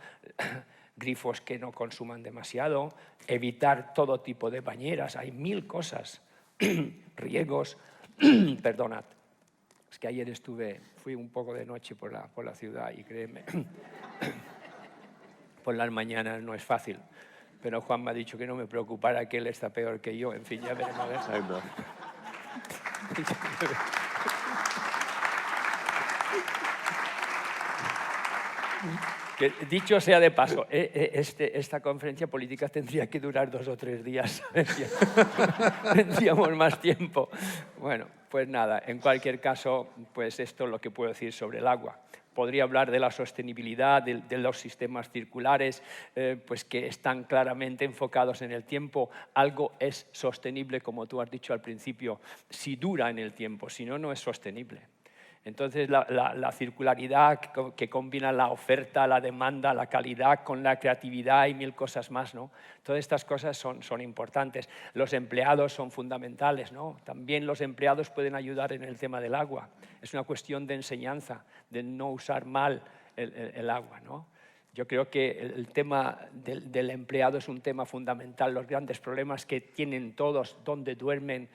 grifos que no consuman demasiado, evitar todo tipo de bañeras, hay 1000 cosas, riegos, perdonad. Es que ayer fui un poco de noche por la ciudad y créeme, por las mañanas no es fácil. Pero Juan me ha dicho que no me preocupara, que él está peor que yo. En fin, ya veremos a ver. Exacto. Que, dicho sea de paso, esta conferencia política tendría que durar 2 o 3 días. Tendríamos más tiempo. Bueno, pues nada, en cualquier caso, pues esto es lo que puedo decir sobre el agua. Podría hablar de la sostenibilidad, de los sistemas circulares, pues que están claramente enfocados en el tiempo. Algo es sostenible, como tú has dicho al principio, si dura en el tiempo, si no, no es sostenible. Entonces, la circularidad que combina la oferta, la demanda, la calidad con la creatividad y 1000 cosas más, ¿no? Todas estas cosas son importantes. Los empleados son fundamentales, ¿no? También los empleados pueden ayudar en el tema del agua. Es una cuestión de enseñanza, de no usar mal el agua, ¿no? Yo creo que el tema del empleado es un tema fundamental. Los grandes problemas que tienen todos, dónde duermen,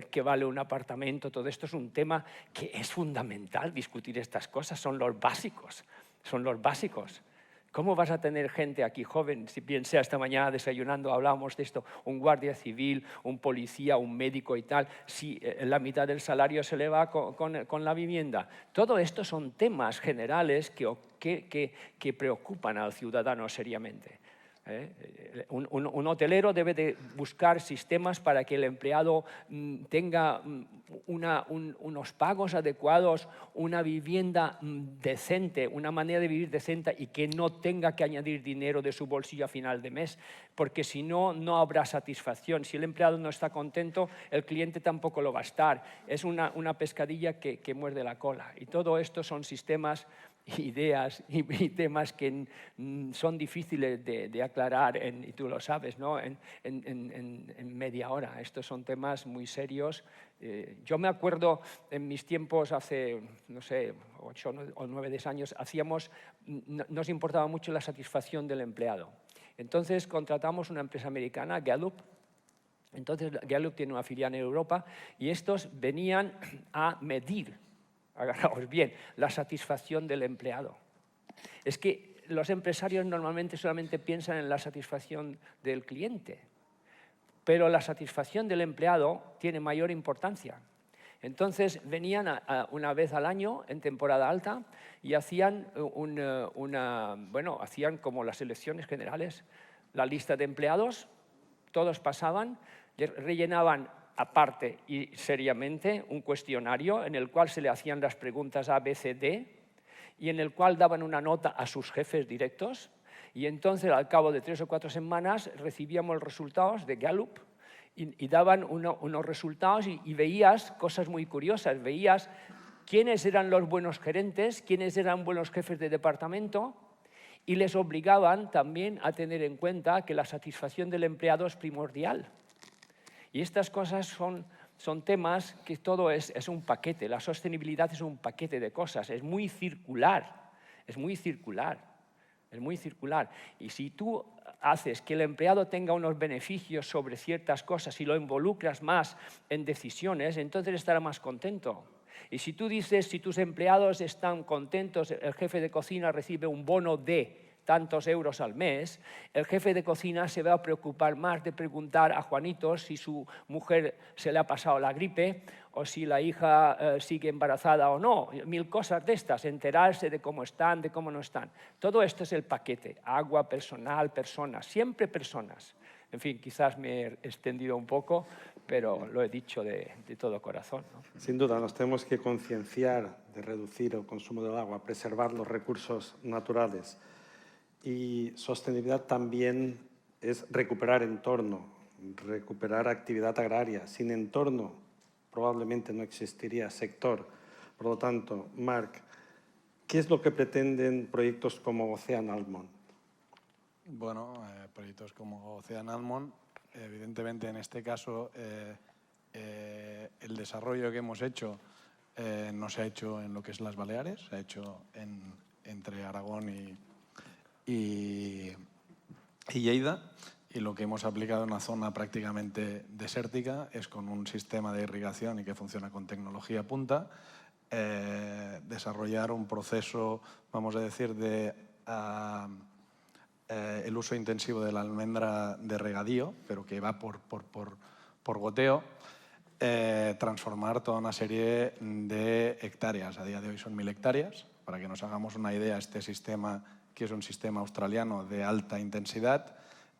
qué vale un apartamento, todo esto es un tema que es fundamental discutir estas cosas. Son los básicos, son los básicos. ¿Cómo vas a tener gente aquí joven, si bien sea esta mañana desayunando, hablábamos de esto, un guardia civil, un policía, un médico y tal, si la mitad del salario se le va con la vivienda? Todo esto son temas generales que preocupan al ciudadano seriamente. Un hotelero debe de buscar sistemas para que el empleado tenga unos pagos adecuados, una vivienda decente, una manera de vivir decente y que no tenga que añadir dinero de su bolsillo a final de mes, porque si no, no habrá satisfacción. Si el empleado no está contento, el cliente tampoco lo va a estar. Es una pescadilla que muerde la cola. Y todo esto son sistemas ideas y temas que son difíciles de aclarar, y tú lo sabes, ¿no? en media hora. Estos son temas muy serios. Yo me acuerdo en mis tiempos, hace, no sé, 8 o 9 años, nos importaba mucho la satisfacción del empleado. Entonces contratamos una empresa americana, Gallup. Entonces Gallup tiene una filial en Europa y estos venían a medir, agarraos bien, la satisfacción del empleado. Es que los empresarios normalmente solamente piensan en la satisfacción del cliente, pero la satisfacción del empleado tiene mayor importancia. Entonces venían una vez al año en temporada alta y hacían hacían como las elecciones generales, la lista de empleados, todos pasaban, rellenaban aparte y seriamente un cuestionario en el cual se le hacían las preguntas A, B, C, D y en el cual daban una nota a sus jefes directos y entonces al cabo de 3 o 4 semanas recibíamos los resultados de Gallup y daban unos resultados y veías cosas muy curiosas, veías quiénes eran los buenos gerentes, quiénes eran buenos jefes de departamento y les obligaban también a tener en cuenta que la satisfacción del empleado es primordial. Y estas cosas son temas que todo es un paquete. La sostenibilidad es un paquete de cosas, es muy circular, es muy circular, es muy circular. Y si tú haces que el empleado tenga unos beneficios sobre ciertas cosas y lo involucras más en decisiones, entonces estará más contento. Y si tú dices, si tus empleados están contentos, el jefe de cocina recibe un bono de tantos euros al mes, el jefe de cocina se va a preocupar más de preguntar a Juanito si su mujer se le ha pasado la gripe o si la hija sigue embarazada o no, 1000 cosas de estas, enterarse de cómo están, de cómo no están. Todo esto es el paquete, agua, personal, personas, siempre personas. En fin, quizás me he extendido un poco, pero lo he dicho de todo corazón, ¿no? Sin duda, nos tenemos que concienciar de reducir el consumo del agua, preservar los recursos naturales. Y sostenibilidad también es recuperar entorno, recuperar actividad agraria. Sin entorno probablemente no existiría sector. Por lo tanto, Marc, ¿qué es lo que pretenden proyectos como Ocean Almond? Bueno, proyectos como Ocean Almond, evidentemente en este caso el desarrollo que hemos hecho no se ha hecho en lo que es las Baleares, se ha hecho entre Aragón y Lleida, y lo que hemos aplicado en una zona prácticamente desértica es con un sistema de irrigación y que funciona con tecnología punta, desarrollar un proceso, vamos a decir, de el uso intensivo de la almendra de regadío, pero que va por goteo, transformar toda una serie de hectáreas. A día de hoy son 1000 hectáreas. Para que nos hagamos una idea, este sistema, que es un sistema australiano de alta intensidad,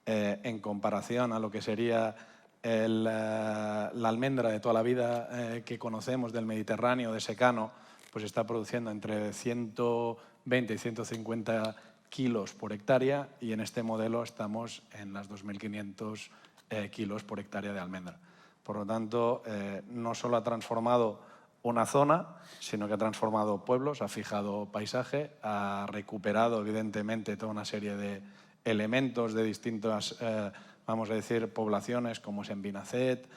en comparación a lo que sería la almendra de toda la vida que conocemos del Mediterráneo, de secano, pues está produciendo entre 120 y 150 kilos por hectárea y en este modelo estamos en las 2.500 kilos por hectárea de almendra. Por lo tanto, no solo ha transformado una zona, sino que ha transformado pueblos, ha fijado paisaje, ha recuperado evidentemente toda una serie de elementos de distintas, vamos a decir, poblaciones como es en Binacet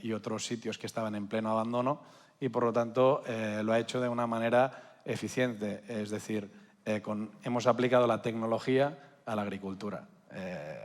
y otros sitios que estaban en pleno abandono y por lo tanto lo ha hecho de una manera eficiente, es decir, hemos aplicado la tecnología a la agricultura.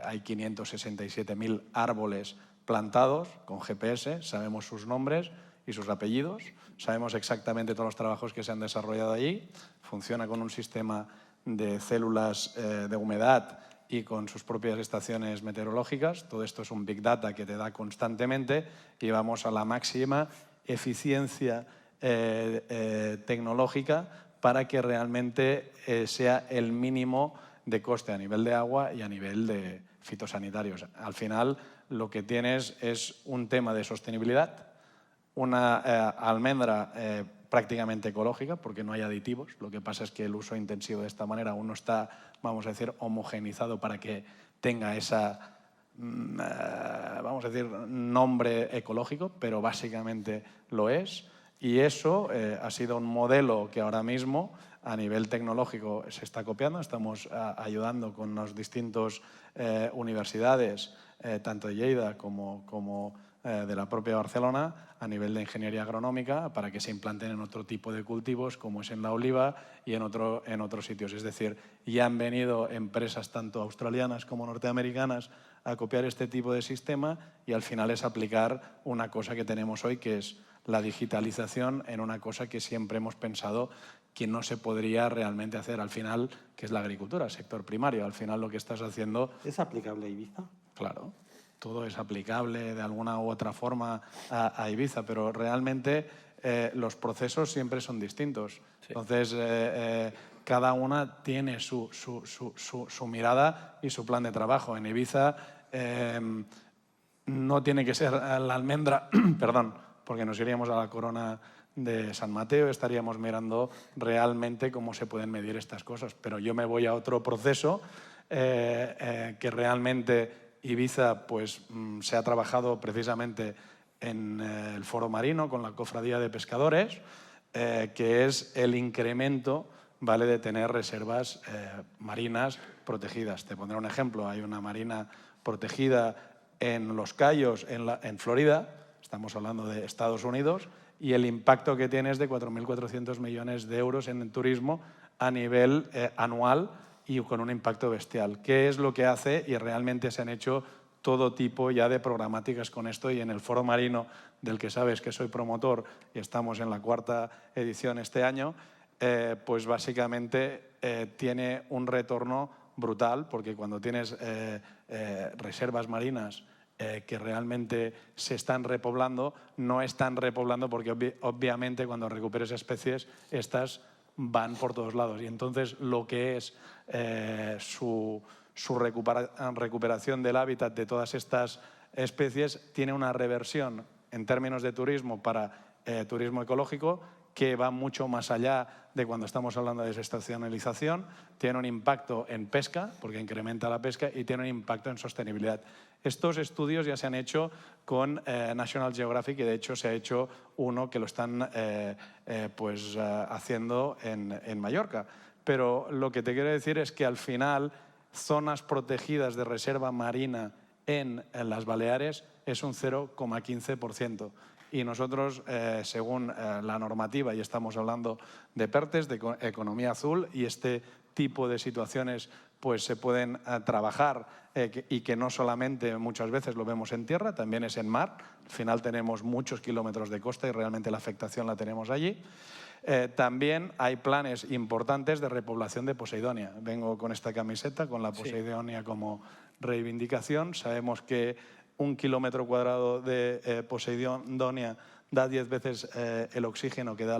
Hay 567.000 árboles plantados con GPS, sabemos sus nombres y sus apellidos, sabemos exactamente todos los trabajos que se han desarrollado allí, funciona con un sistema de células de humedad y con sus propias estaciones meteorológicas. Todo esto es un Big Data que te da constantemente y vamos a la máxima eficiencia tecnológica para que realmente sea el mínimo de coste a nivel de agua y a nivel de fitosanitarios. Al final lo que tienes es un tema de sostenibilidad, una almendra prácticamente ecológica porque no hay aditivos. Lo que pasa es que el uso intensivo de esta manera aún no está, vamos a decir, homogeneizado para que tenga esa, vamos a decir, nombre ecológico, pero básicamente lo es. Y eso ha sido un modelo que ahora mismo a nivel tecnológico se está copiando. Estamos ayudando con las distintas universidades, tanto de Lleida como de la propia Barcelona, a nivel de ingeniería agronómica, para que se implanten en otro tipo de cultivos, como es en la oliva y en otros sitios. Es decir, ya han venido empresas tanto australianas como norteamericanas a copiar este tipo de sistema, y al final es aplicar una cosa que tenemos hoy, que es la digitalización en una cosa que siempre hemos pensado que no se podría realmente hacer al final, que es la agricultura, el sector primario. Al final lo que estás haciendo... ¿Es aplicable a Ibiza? Claro, todo es aplicable de alguna u otra forma a Ibiza, pero realmente los procesos siempre son distintos. Sí. Entonces, cada una tiene su mirada y su plan de trabajo. En Ibiza no tiene que ser la almendra, perdón, porque nos iríamos a la corona de San Mateo, estaríamos mirando realmente cómo se pueden medir estas cosas. Pero yo me voy a otro proceso que realmente Ibiza pues, se ha trabajado precisamente en el Foro Marino con la Cofradía de Pescadores, que es el incremento, ¿vale?, de tener reservas marinas protegidas. Te pondré un ejemplo. Hay una marina protegida en Los Cayos, en Florida, estamos hablando de Estados Unidos, y el impacto que tiene es de 4.400 millones de euros en el turismo a nivel anual, y con un impacto bestial. ¿Qué es lo que hace? Y realmente se han hecho todo tipo ya de programáticas con esto, y en el Foro Marino, del que sabes que soy promotor y estamos en la 4ª edición este año, pues básicamente tiene un retorno brutal, porque cuando tienes reservas marinas que realmente se están repoblando, no están repoblando porque obviamente cuando recuperes especies, estas van por todos lados. Y entonces lo que es su recuperación del hábitat de todas estas especies tiene una reversión en términos de turismo para turismo ecológico, que va mucho más allá de cuando estamos hablando de desestacionalización. Tiene un impacto en pesca, porque incrementa la pesca, y tiene un impacto en sostenibilidad. Estos estudios ya se han hecho con National Geographic, y de hecho se ha hecho uno que lo están haciendo en Mallorca. Pero lo que te quiero decir es que al final zonas protegidas de reserva marina en las Baleares es un 0,15%. Y nosotros, según la normativa, y estamos hablando de PERTES, de economía azul, y este tipo de situaciones pues se pueden trabajar y que no solamente muchas veces lo vemos en tierra, también es en mar. Al final tenemos muchos kilómetros de costa y realmente la afectación la tenemos allí. También hay planes importantes de repoblación de Poseidonia. Vengo con esta camiseta, con la Poseidonia como reivindicación. Sabemos que 1 kilómetro cuadrado de Poseidonia da 10 veces el oxígeno que da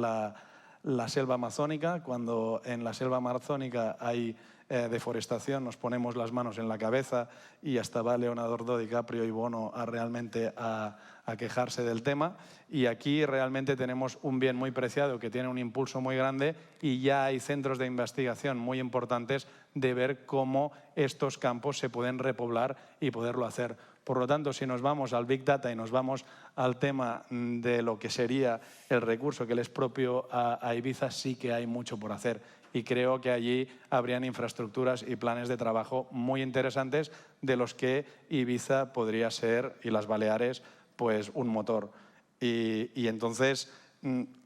la selva amazónica. Cuando en la selva amazónica hay deforestación, nos ponemos las manos en la cabeza, y hasta va Leonardo DiCaprio y Bono realmente a quejarse del tema. Y aquí realmente tenemos un bien muy preciado que tiene un impulso muy grande, y ya hay centros de investigación muy importantes de ver cómo estos campos se pueden repoblar y poderlo hacer. Por lo tanto, si nos vamos al Big Data y nos vamos al tema de lo que sería el recurso que le es propio a Ibiza, sí que hay mucho por hacer. Y creo que allí habrían infraestructuras y planes de trabajo muy interesantes, de los que Ibiza podría ser, y las Baleares, pues un motor. Y entonces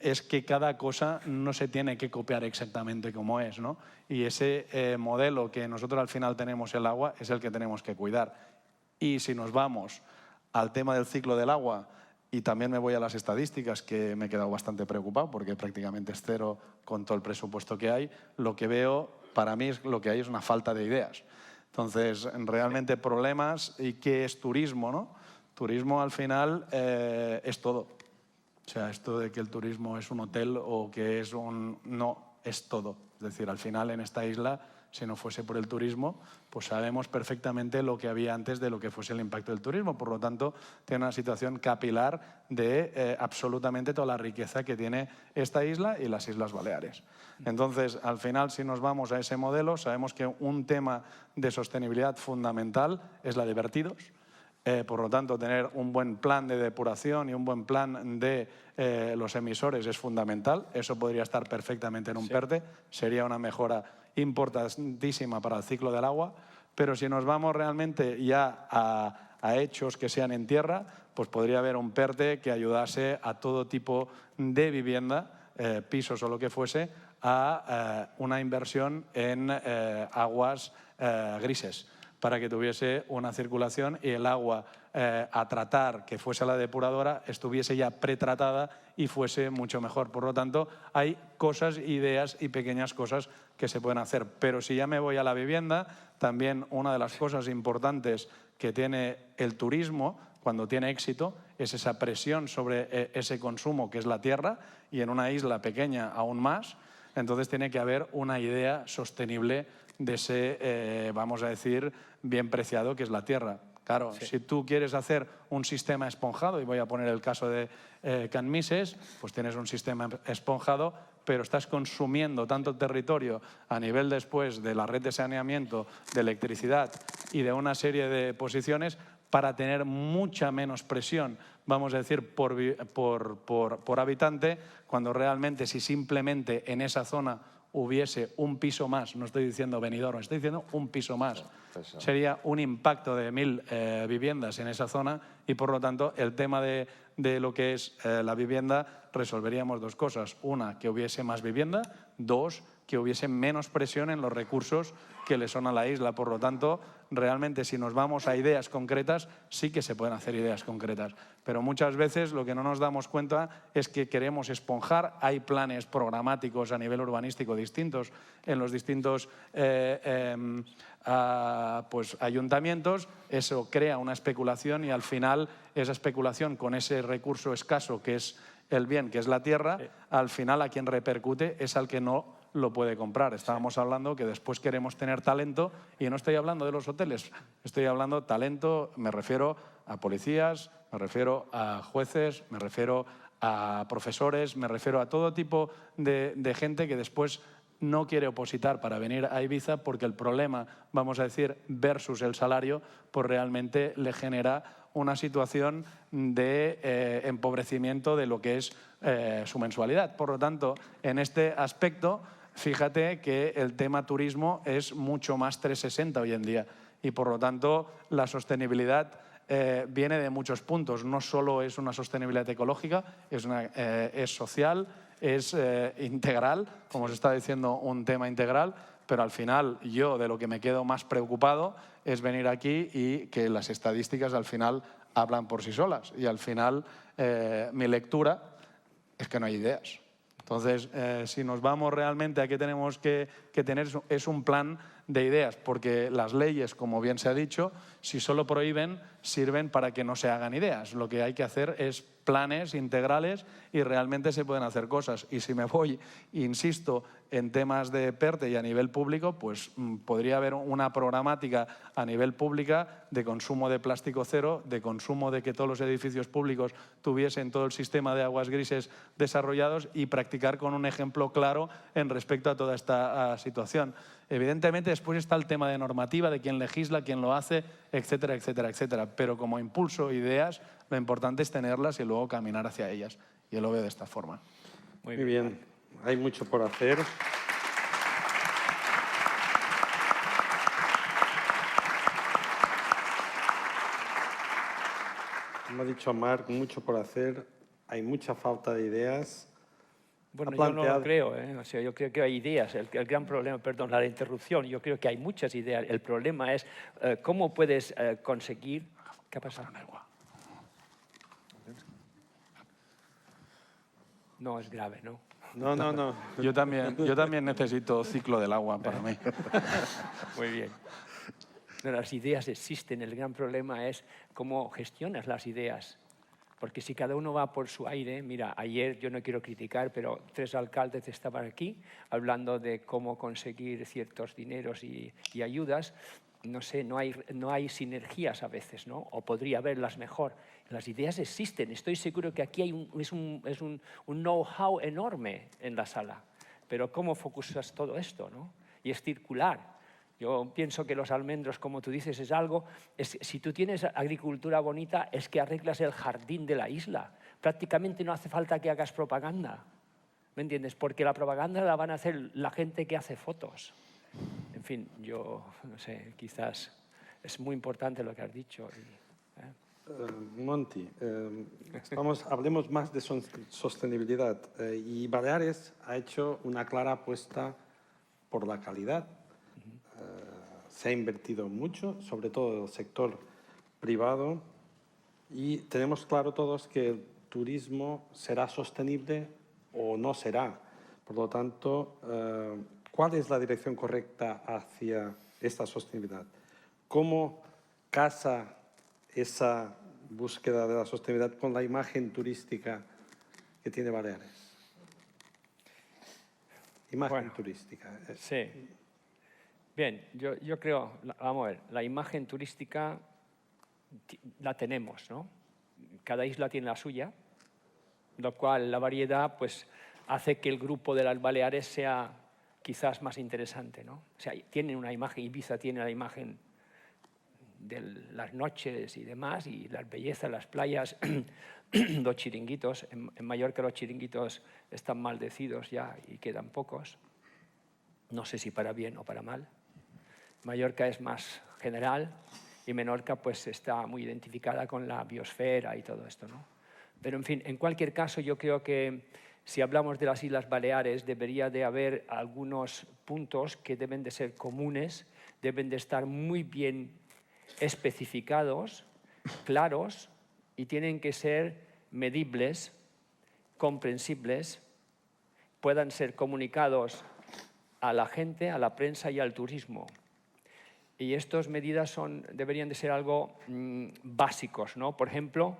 es que cada cosa no se tiene que copiar exactamente como es, ¿no? Y ese modelo que nosotros al final tenemos, el agua, es el que tenemos que cuidar. Y si nos vamos al tema del ciclo del agua, y también me voy a las estadísticas, que me he quedado bastante preocupado porque prácticamente es cero con todo el presupuesto que hay, lo que veo, para mí, lo que hay es una falta de ideas. Entonces, realmente problemas. ¿Y qué es turismo, no? Turismo al final es todo. O sea, esto de que el turismo es un hotel o que es un... No, es todo. Es decir, al final en esta isla, si no fuese por el turismo, pues sabemos perfectamente lo que había antes de lo que fuese el impacto del turismo. Por lo tanto, tiene una situación capilar de absolutamente toda la riqueza que tiene esta isla y las Islas Baleares. Entonces, al final, si nos vamos a ese modelo, sabemos que un tema de sostenibilidad fundamental es la de vertidos. Por lo tanto, tener un buen plan de depuración y un buen plan de los emisores es fundamental. Eso podría estar perfectamente en un PERTE. Sería una mejora importantísima para el ciclo del agua. Pero si nos vamos realmente ya a hechos que sean en tierra, pues podría haber un PERTE que ayudase a todo tipo de vivienda, pisos o lo que fuese, a una inversión en aguas grises, para que tuviese una circulación y el agua a tratar, que fuese a la depuradora, estuviese ya pretratada y fuese mucho mejor. Por lo tanto, hay cosas, ideas y pequeñas cosas que se pueden hacer. Pero si ya me voy a la vivienda, también una de las cosas importantes que tiene el turismo cuando tiene éxito es esa presión sobre ese consumo que es la tierra, y en una isla pequeña aún más. Entonces tiene que haber una idea sostenible de ese, vamos a decir, bien preciado que es la tierra. Claro, si tú quieres hacer un sistema esponjado, y voy a poner el caso de Can Mises, pues tienes un sistema esponjado, pero estás consumiendo tanto territorio a nivel después de la red de saneamiento, de electricidad y de una serie de posiciones para tener mucha menos presión, vamos a decir, por habitante, cuando realmente si simplemente en esa zona hubiese un piso más, no estoy diciendo Benidorm, estoy diciendo un piso más, sería un impacto de 1000 viviendas en esa zona, y por lo tanto el tema de lo que es la vivienda resolveríamos dos cosas. Una, que hubiese más vivienda. Dos, que hubiese menos presión en los recursos que le son a la isla. Por lo tanto, realmente si nos vamos a ideas concretas, sí que se pueden hacer ideas concretas. Pero muchas veces lo que no nos damos cuenta es que queremos esponjar. Hay planes programáticos a nivel urbanístico distintos en los distintos pues, ayuntamientos. Eso crea una especulación y al final esa especulación con ese recurso escaso que es el bien, que es la tierra, al final a quien repercute es al que no lo puede comprar. Estábamos hablando que después queremos tener talento, y no estoy hablando de los hoteles, estoy hablando de talento, me refiero a policías, me refiero a jueces, me refiero a profesores, me refiero a todo tipo de gente que después no quiere opositar para venir a Ibiza porque el problema, vamos a decir, versus el salario, pues realmente le genera una situación de empobrecimiento de lo que es su mensualidad. Por lo tanto, en este aspecto, fíjate que el tema turismo es mucho más 360 hoy en día, y por lo tanto la sostenibilidad viene de muchos puntos. No solo es una sostenibilidad ecológica, es social, es integral, como os está diciendo, un tema integral, pero al final yo de lo que me quedo más preocupado es venir aquí y que las estadísticas al final hablan por sí solas, y al final mi lectura es que no hay ideas. Entonces, si nos vamos realmente a qué tenemos que tener, es un plan de ideas, porque las leyes, como bien se ha dicho, si solo prohíben, sirven para que no se hagan ideas. Lo que hay que hacer es planes integrales y realmente se pueden hacer cosas. Y si me voy, insisto, en temas de PERTE y a nivel público, pues podría haber una programática a nivel pública de consumo de plástico cero, de consumo de que todos los edificios públicos tuviesen todo el sistema de aguas grises desarrollados, y practicar con un ejemplo claro en respecto a toda esta situación. Evidentemente, después está el tema de normativa, de quién legisla, quién lo hace, etcétera, etcétera, etcétera. Pero como impulso, ideas, lo importante es tenerlas y luego caminar hacia ellas. Yo lo veo de esta forma. Muy bien. Hay mucho por hacer. Como ha dicho Marc, mucho por hacer. Hay mucha falta de ideas. Bueno, yo no lo creo, ¿eh? O sea, yo creo que hay ideas. El gran problema, perdón, la interrupción, yo creo que hay muchas ideas. El problema es cómo puedes conseguir... ¿Qué ha pasado? No es grave, ¿no? No. Yo también necesito ciclo del agua para mí. Muy bien. No, las ideas existen. El gran problema es cómo gestionas las ideas. Porque si cada uno va por su aire, mira, ayer, yo no quiero criticar, pero 3 alcaldes estaban aquí hablando de cómo conseguir ciertos dineros y ayudas. No sé, no hay sinergias a veces, ¿no? O podría haberlas mejor. Las ideas existen. Estoy seguro que aquí hay un know-how enorme en la sala. Pero ¿cómo focusas todo esto, no? Y es circular. Yo pienso que los almendros, como tú dices, es algo... si tú tienes agricultura bonita, es que arreglas el jardín de la isla. Prácticamente no hace falta que hagas propaganda. ¿Me entiendes? Porque la propaganda la van a hacer la gente que hace fotos. En fin, yo no sé, quizás es muy importante lo que has dicho. Monty, hablemos más de sostenibilidad. Y Baleares ha hecho una clara apuesta por la calidad. Se ha invertido mucho, sobre todo en el sector privado, y tenemos claro todos que el turismo será sostenible o no será. Por lo tanto, ¿cuál es la dirección correcta hacia esta sostenibilidad? ¿Cómo casa esa búsqueda de la sostenibilidad con la imagen turística que tiene Baleares? Imagen turística. Sí. Bien, yo creo, vamos a ver, la imagen turística la tenemos, ¿no? Cada isla tiene la suya, lo cual la variedad pues, hace que el grupo de las Baleares sea quizás más interesante, ¿no? O sea, tienen una imagen, Ibiza tiene la imagen de las noches y demás, y las bellezas, las playas, los chiringuitos. En Mallorca los chiringuitos están maldecidos ya y quedan pocos. No sé si para bien o para mal. Mallorca es más general y Menorca pues está muy identificada con la biosfera y todo esto, ¿no? Pero en fin, en cualquier caso yo creo que si hablamos de las Islas Baleares debería de haber algunos puntos que deben de ser comunes, deben de estar muy bien especificados, claros, y tienen que ser medibles, comprensibles, puedan ser comunicados a la gente, a la prensa y al turismo. Y estas medidas deberían de ser algo básicos, ¿no? Por ejemplo,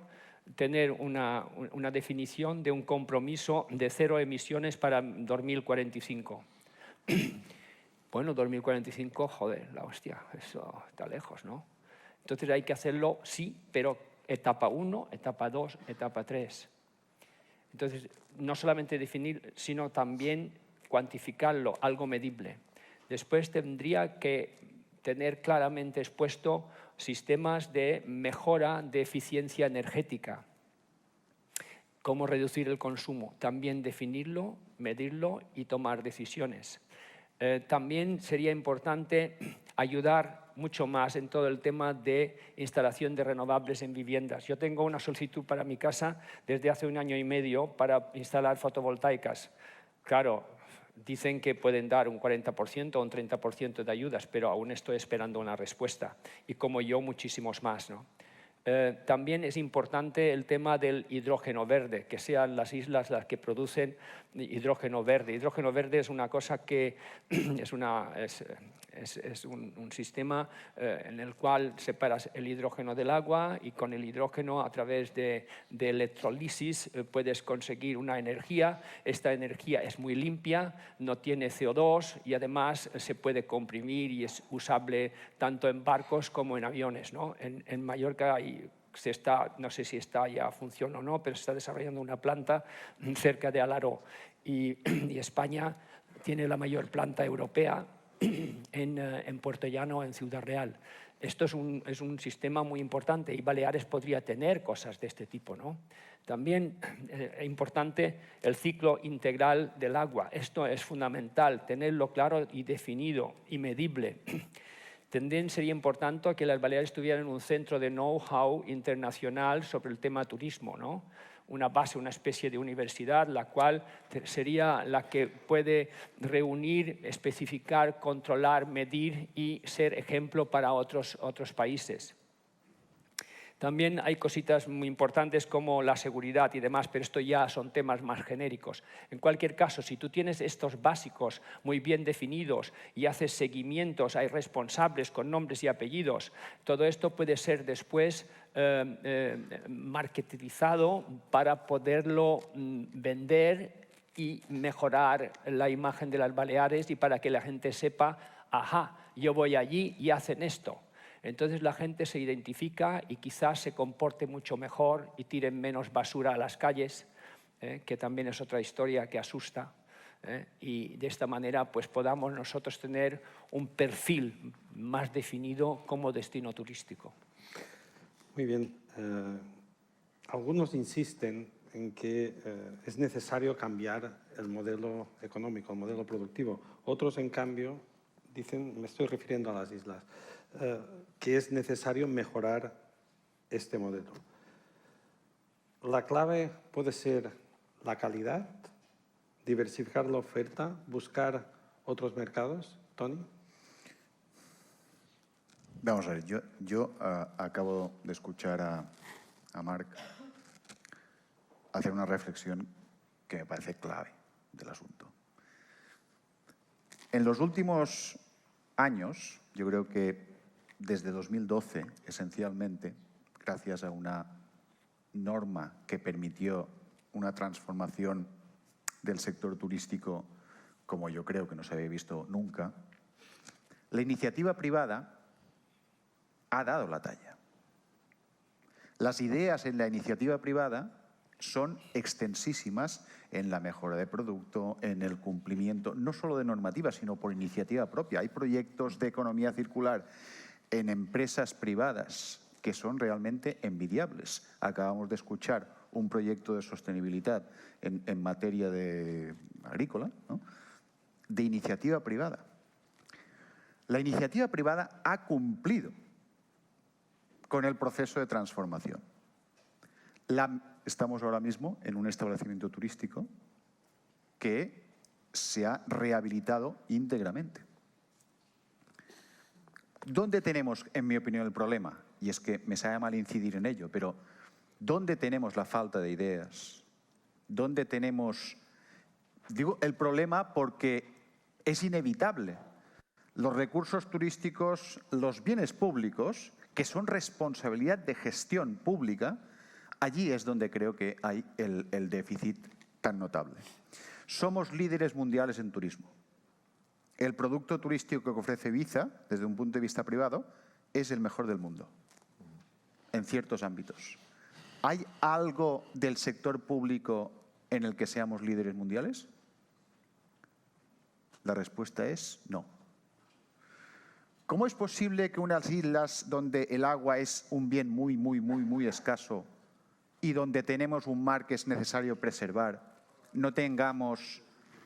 tener una definición de un compromiso de 0 emisiones para 2045. Bueno, 2045, joder, la hostia, eso está lejos, ¿no? Entonces hay que hacerlo, sí, pero etapa 1, etapa 2, etapa 3. Entonces, no solamente definir, sino también cuantificarlo, algo medible. Después tendría que tener claramente expuesto sistemas de mejora de eficiencia energética. Cómo reducir el consumo. También definirlo, medirlo y tomar decisiones. También sería importante ayudar mucho más en todo el tema de instalación de renovables en viviendas. Yo tengo una solicitud para mi casa desde hace 1 año y medio para instalar fotovoltaicas. Claro, dicen que pueden dar un 40% o un 30% de ayudas, pero aún estoy esperando una respuesta. Y como yo, muchísimos más, ¿no? También es importante el tema del hidrógeno verde, que sean las islas las que producen hidrógeno verde. Hidrógeno verde es una cosa que es un sistema en el cual separas el hidrógeno del agua y con el hidrógeno a través de electrolisis puedes conseguir una energía. Esta energía es muy limpia, no tiene CO2 y además se puede comprimir y es usable tanto en barcos como en aviones, ¿no? En Mallorca no sé si está ya funciona o no, pero se está desarrollando una planta cerca de Alaró y España tiene la mayor planta europea en Puerto Llano, en Ciudad Real. Esto es un sistema muy importante y Baleares podría tener cosas de este tipo, ¿no? También es importante el ciclo integral del agua. Esto es fundamental, tenerlo claro y definido y medible. También sería importante que las Baleares tuvieran un centro de know-how internacional sobre el tema turismo, ¿no? Una base, una especie de universidad, la cual sería la que puede reunir, especificar, controlar, medir y ser ejemplo para otros países. También hay cositas muy importantes como la seguridad y demás, pero esto ya son temas más genéricos. En cualquier caso, si tú tienes estos básicos muy bien definidos y haces seguimientos, hay responsables con nombres y apellidos, todo esto puede ser después marketizado para poderlo vender y mejorar la imagen de las Baleares y para que la gente sepa, ajá, yo voy allí y hacen esto. Entonces la gente se identifica y quizás se comporte mucho mejor y tiren menos basura a las calles, que también es otra historia que asusta. y de esta manera pues podamos nosotros tener un perfil más definido como destino turístico. Muy bien. Algunos insisten en que es necesario cambiar el modelo económico, el modelo productivo. Otros, en cambio, dicen, me estoy refiriendo a las islas, que es necesario mejorar este modelo. La clave puede ser la calidad, diversificar la oferta, buscar otros mercados. Tony. Vamos a ver, yo acabo de escuchar a Marc hacer una reflexión que me parece clave del asunto. En los últimos años, yo creo que desde 2012, esencialmente, gracias a una norma que permitió una transformación del sector turístico como yo creo que no se había visto nunca, la iniciativa privada ha dado la talla. Las ideas en la iniciativa privada son extensísimas en la mejora de producto, en el cumplimiento, no solo de normativas, sino por iniciativa propia. Hay proyectos de economía circular en empresas privadas que son realmente envidiables. Acabamos de escuchar un proyecto de sostenibilidad en materia de agrícola, ¿no?, de iniciativa privada. La iniciativa privada ha cumplido con el proceso de transformación. Estamos ahora mismo en un establecimiento turístico que se ha rehabilitado íntegramente. ¿Dónde tenemos, en mi opinión, el problema? Y es que me sabe mal incidir en ello, pero ¿dónde tenemos la falta de ideas? ¿Dónde tenemos, digo, el problema? Porque es inevitable. Los recursos turísticos, los bienes públicos, que son responsabilidad de gestión pública, allí es donde creo que hay el déficit tan notable. Somos líderes mundiales en turismo. El producto turístico que ofrece Ibiza, desde un punto de vista privado, es el mejor del mundo, en ciertos ámbitos. ¿Hay algo del sector público en el que seamos líderes mundiales? La respuesta es no. ¿Cómo es posible que unas islas donde el agua es un bien muy escaso y donde tenemos un mar que es necesario preservar, no tengamos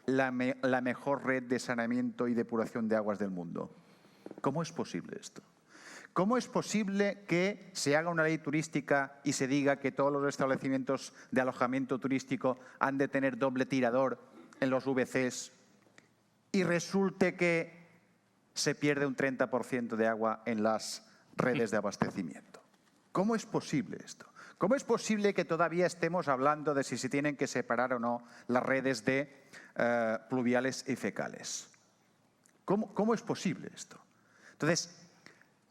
la mejor red de saneamiento y depuración de aguas del mundo? ¿Cómo es posible esto? ¿Cómo es posible que se haga una ley turística y se diga que todos los establecimientos de alojamiento turístico han de tener doble tirador en los VCs y resulte que se pierde un 30% de agua en las redes de abastecimiento? ¿Cómo es posible esto? ¿Cómo es posible que todavía estemos hablando de si se tienen que separar o no las redes de pluviales y fecales? ¿Cómo es posible esto? Entonces,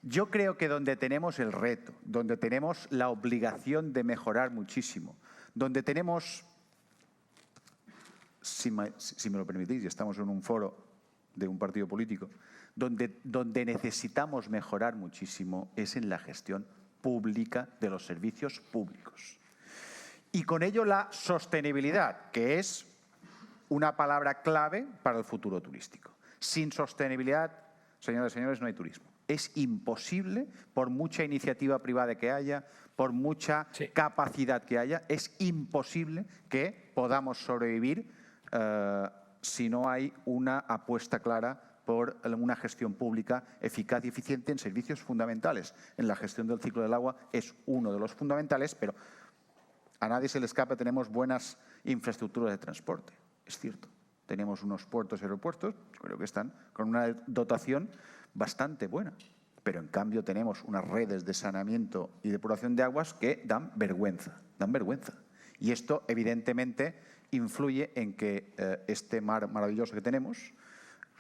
yo creo que donde tenemos el reto, donde tenemos la obligación de mejorar muchísimo, donde tenemos, si me lo permitís, y estamos en un foro de un partido político, donde necesitamos mejorar muchísimo es en la gestión pública de los servicios públicos. Y con ello la sostenibilidad, que es una palabra clave para el futuro turístico. Sin sostenibilidad, señoras y señores, no hay turismo. Es imposible, por mucha iniciativa privada que haya, por mucha capacidad que haya, es imposible que podamos sobrevivir si no hay una apuesta clara por una gestión pública eficaz y eficiente en servicios fundamentales. En la gestión del ciclo del agua es uno de los fundamentales, pero a nadie se le escapa, tenemos buenas infraestructuras de transporte. Es cierto, tenemos unos puertos y aeropuertos, creo que están con una dotación bastante buena, pero en cambio tenemos unas redes de saneamiento y depuración de aguas que dan vergüenza. Y esto, evidentemente, influye en que este mar maravilloso que tenemos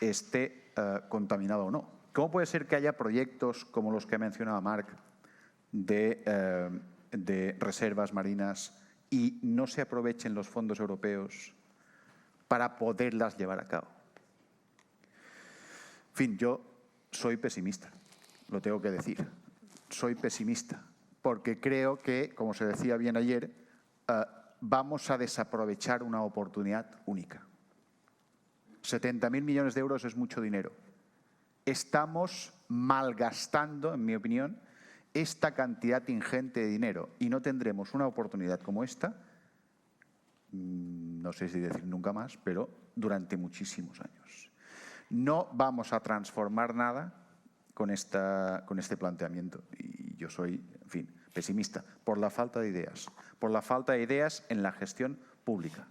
esté contaminado o no. ¿Cómo puede ser que haya proyectos como los que mencionaba Marc de reservas marinas y no se aprovechen los fondos europeos para poderlas llevar a cabo? En fin, yo soy pesimista, lo tengo que decir. Soy pesimista porque creo que, como se decía bien ayer, vamos a desaprovechar una oportunidad única. 70.000 millones de euros es mucho dinero. Estamos malgastando, en mi opinión, esta cantidad ingente de dinero y no tendremos una oportunidad como esta, no sé si decir nunca más, pero durante muchísimos años. No vamos a transformar nada con este planteamiento y yo soy, en fin, pesimista por la falta de ideas, en la gestión pública.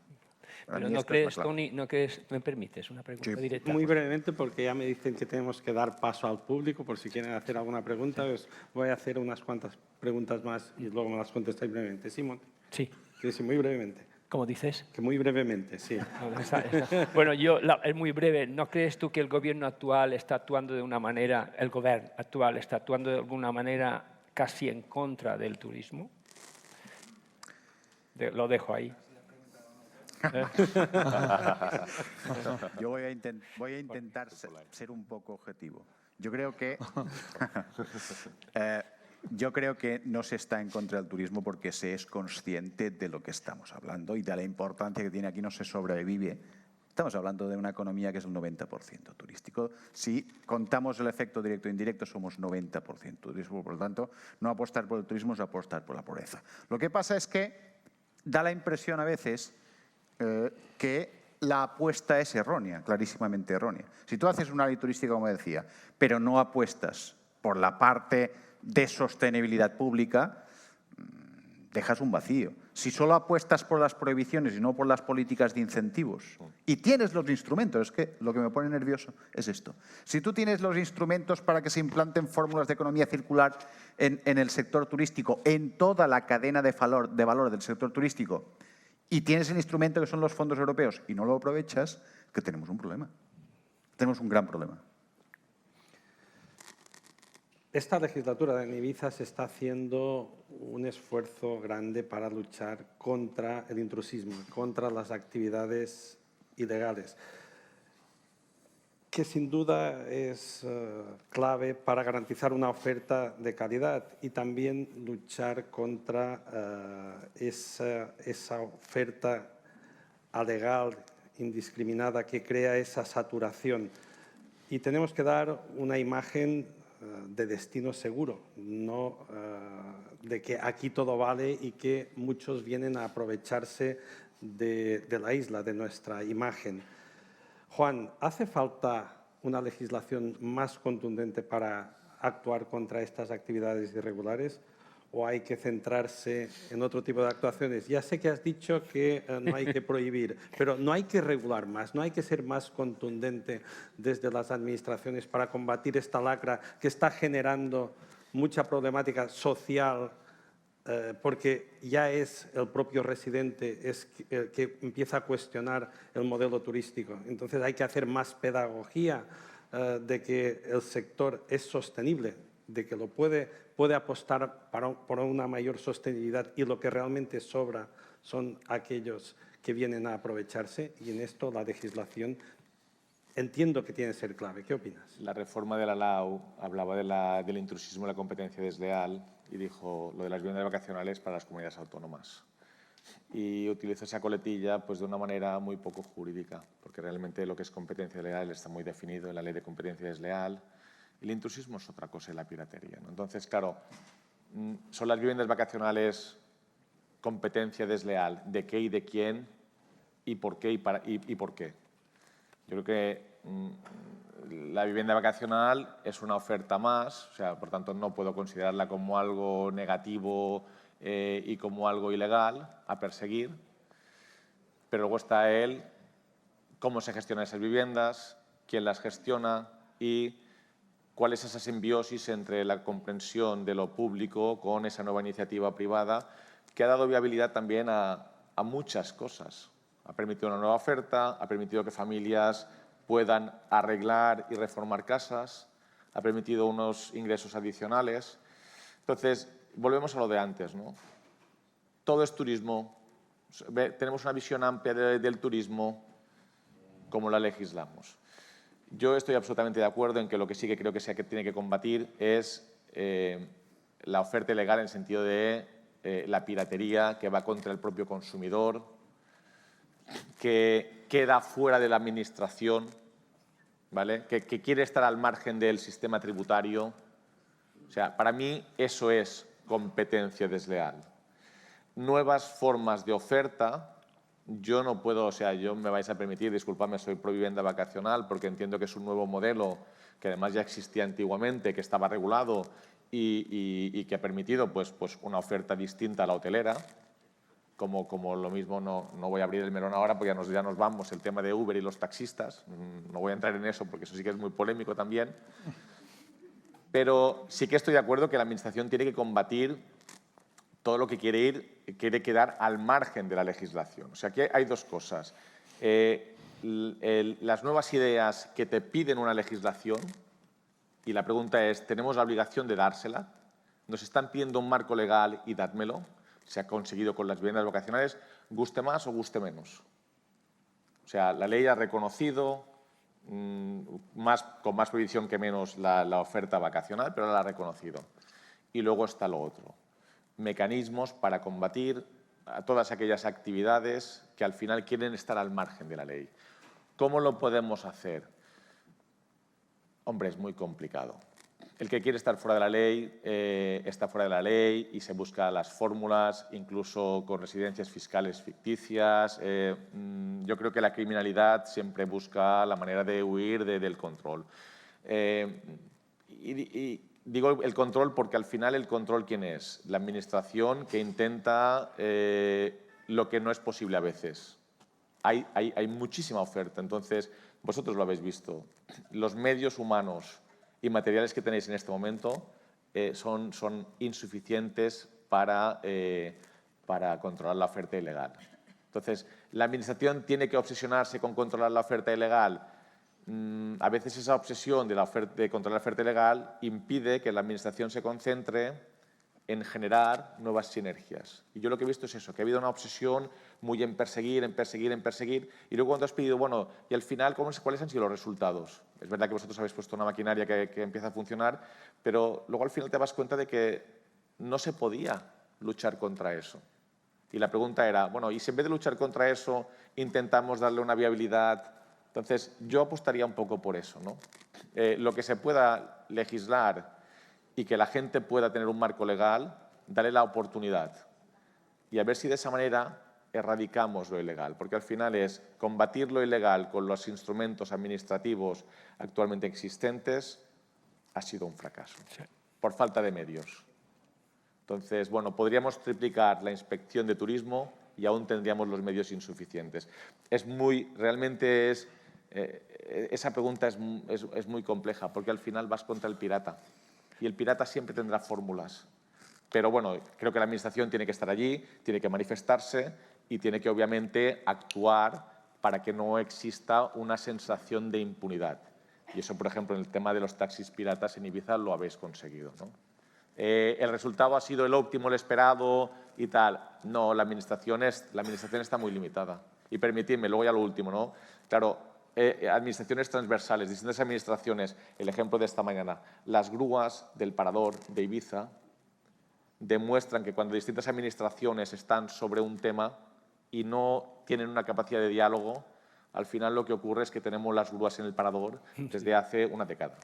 Pero ¿no crees, Toni, me permites una pregunta directa? Muy brevemente, porque ya me dicen que tenemos que dar paso al público, por si quieren hacer alguna pregunta, os voy a hacer unas cuantas preguntas más y luego me las contestáis brevemente. Simón. Sí. Sí, muy brevemente. ¿Cómo dices? Que muy brevemente, sí. Bueno, es muy breve. ¿No crees tú que el gobierno actual está actuando de una manera, el gobierno actual está actuando de alguna manera casi en contra del turismo? Lo dejo ahí. Yo voy a intentar ser un poco objetivo. Yo creo que no se está en contra del turismo porque se es consciente de lo que estamos hablando y de la importancia que tiene. Aquí no se sobrevive. Estamos hablando de una economía que es un 90% turístico. Si contamos el efecto directo e indirecto, somos 90% turismo. Por lo tanto, no apostar por el turismo es apostar por la pobreza. Lo que pasa es que da la impresión a veces que la apuesta es errónea, clarísimamente errónea. Si tú haces una ley turística, como decía, pero no apuestas por la parte de sostenibilidad pública, dejas un vacío. Si solo apuestas por las prohibiciones y no por las políticas de incentivos, y tienes los instrumentos, es que lo que me pone nervioso es esto. Si tú tienes los instrumentos para que se implanten fórmulas de economía circular en el sector turístico, en toda la cadena de valor del sector turístico, y tienes el instrumento que son los fondos europeos y no lo aprovechas, que tenemos un problema. Tenemos un gran problema. Esta legislatura de Ibiza se está haciendo un esfuerzo grande para luchar contra el intrusismo, contra las actividades ilegales, que sin duda es clave para garantizar una oferta de calidad y también luchar contra esa oferta alegal, indiscriminada, que crea esa saturación. Y tenemos que dar una imagen de destino seguro, no de que aquí todo vale y que muchos vienen a aprovecharse de la isla, de nuestra imagen. Juan, ¿hace falta una legislación más contundente para actuar contra estas actividades irregulares o hay que centrarse en otro tipo de actuaciones? Ya sé que has dicho que no hay que prohibir, pero no hay que regular más, no hay que ser más contundente desde las administraciones para combatir esta lacra que está generando mucha problemática social, porque ya es el propio residente el que empieza a cuestionar el modelo turístico. Entonces hay que hacer más pedagogía de que el sector es sostenible, de que lo puede apostar por una mayor sostenibilidad y lo que realmente sobra son aquellos que vienen a aprovecharse y en esto la legislación entiendo que tiene que ser clave. ¿Qué opinas? La reforma de la LAU hablaba del intrusismo y la competencia desleal y dijo lo de las viviendas vacacionales para las comunidades autónomas. Y utilizó esa coletilla pues, de una manera muy poco jurídica, porque realmente lo que es competencia desleal está muy definido en la ley de competencia desleal. El intrusismo es otra cosa y la piratería, ¿no? Entonces, claro, ¿son las viviendas vacacionales competencia desleal? ¿De qué y de quién? ¿Y por qué? ¿Y por qué? Yo creo que la vivienda vacacional es una oferta más, o sea, por tanto no puedo considerarla como algo negativo y como algo ilegal a perseguir, pero luego está cómo se gestionan esas viviendas, quién las gestiona y cuál es esa simbiosis entre la comprensión de lo público con esa nueva iniciativa privada que ha dado viabilidad también a muchas cosas. Ha permitido una nueva oferta, ha permitido que familias puedan arreglar y reformar casas, ha permitido unos ingresos adicionales. Entonces, volvemos a lo de antes, ¿no? Todo es turismo, tenemos una visión amplia del turismo, como la legislamos. Yo estoy absolutamente de acuerdo en que lo que sí que creo que tiene que combatir es la oferta ilegal en el sentido de la piratería que va contra el propio consumidor, que queda fuera de la administración, ¿vale? Que quiere estar al margen del sistema tributario. O sea, para mí eso es competencia desleal. Nuevas formas de oferta, yo no puedo, o sea, yo me vais a permitir, disculpadme, soy pro vivienda vacacional porque entiendo que es un nuevo modelo que además ya existía antiguamente, que estaba regulado y que ha permitido pues una oferta distinta a la hotelera. Como lo mismo, no voy a abrir el melón ahora porque ya nos vamos, el tema de Uber y los taxistas. No voy a entrar en eso porque eso sí que es muy polémico también. Pero sí que estoy de acuerdo que la Administración tiene que combatir todo lo que quiere quedar al margen de la legislación. O sea, aquí hay dos cosas. Las nuevas ideas que te piden una legislación, y la pregunta es, ¿tenemos la obligación de dársela? ¿Nos están pidiendo un marco legal y dádmelo? Se ha conseguido con las viviendas vacacionales, guste más o guste menos. O sea, la ley ha reconocido, con más prohibición que menos, la oferta vacacional, pero la ha reconocido. Y luego está lo otro, mecanismos para combatir a todas aquellas actividades que al final quieren estar al margen de la ley. ¿Cómo lo podemos hacer? Hombre, es muy complicado. El que quiere estar fuera de la ley está fuera de la ley y se busca las fórmulas, incluso con residencias fiscales ficticias. Yo creo que la criminalidad siempre busca la manera de huir del control. Y digo el control porque al final el control, ¿quién es? La Administración, que intenta lo que no es posible a veces. Hay muchísima oferta, entonces vosotros lo habéis visto. Los medios humanos y materiales que tenéis en este momento son insuficientes para controlar la oferta ilegal. Entonces, la Administración tiene que obsesionarse con controlar la oferta ilegal. A veces esa obsesión de controlar la oferta ilegal impide que la Administración se concentre en generar nuevas sinergias. Y yo lo que he visto es eso, que ha habido una obsesión muy en perseguir, y luego cuando has pedido, bueno, y al final, ¿cuáles han sido los resultados? Es verdad que vosotros habéis puesto una maquinaria que empieza a funcionar, pero luego al final te das cuenta de que no se podía luchar contra eso. Y la pregunta era, bueno, ¿y si en vez de luchar contra eso intentamos darle una viabilidad? Entonces, yo apostaría un poco por eso, ¿no? Lo que se pueda legislar y que la gente pueda tener un marco legal, darle la oportunidad. Y a ver si de esa manera erradicamos lo ilegal, porque al final es combatir lo ilegal con los instrumentos administrativos actualmente existentes ha sido un fracaso, sí, por falta de medios. Entonces, bueno, podríamos triplicar la inspección de turismo y aún tendríamos los medios insuficientes. Realmente esa pregunta es muy compleja, porque al final vas contra el pirata y el pirata siempre tendrá fórmulas. Pero bueno, creo que la Administración tiene que estar allí, tiene que manifestarse y tiene que obviamente actuar para que no exista una sensación de impunidad. Y eso, por ejemplo, en el tema de los taxis piratas en Ibiza lo habéis conseguido, ¿no? ¿El resultado ha sido el óptimo, el esperado y tal? No, la Administración está muy limitada. Y permitidme, luego ya lo último, ¿no? Claro, administraciones transversales, distintas administraciones, el ejemplo de esta mañana, las grúas del parador de Ibiza demuestran que cuando distintas administraciones están sobre un tema y no tienen una capacidad de diálogo, al final lo que ocurre es que tenemos las grúas en el parador desde hace una década.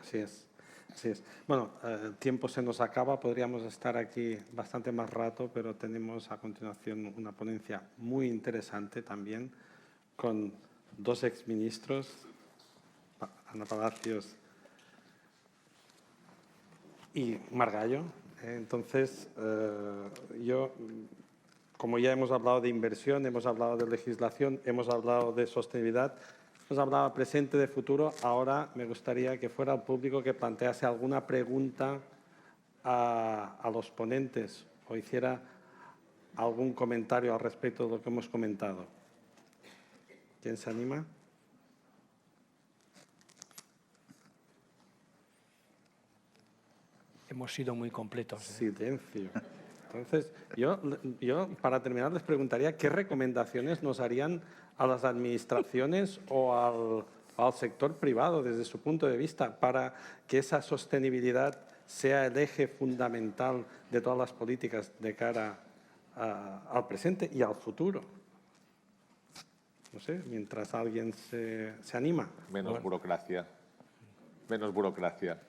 Así es. Así es. Bueno, el tiempo se nos acaba, podríamos estar aquí bastante más rato, pero tenemos a continuación una ponencia muy interesante también con dos exministros, Ana Palacios y Margallo. Entonces, como ya hemos hablado de inversión, hemos hablado de legislación, hemos hablado de sostenibilidad, hemos hablado de presente, de futuro, ahora me gustaría que fuera el público que plantease alguna pregunta a los ponentes o hiciera algún comentario al respecto de lo que hemos comentado. ¿Quién se anima? Hemos sido muy completos. Silencio. Entonces, yo para terminar les preguntaría qué recomendaciones nos harían a las administraciones o al sector privado desde su punto de vista para que esa sostenibilidad sea el eje fundamental de todas las políticas de cara al presente y al futuro. no sé, mientras alguien se anima. Menos burocracia. Menos burocracia.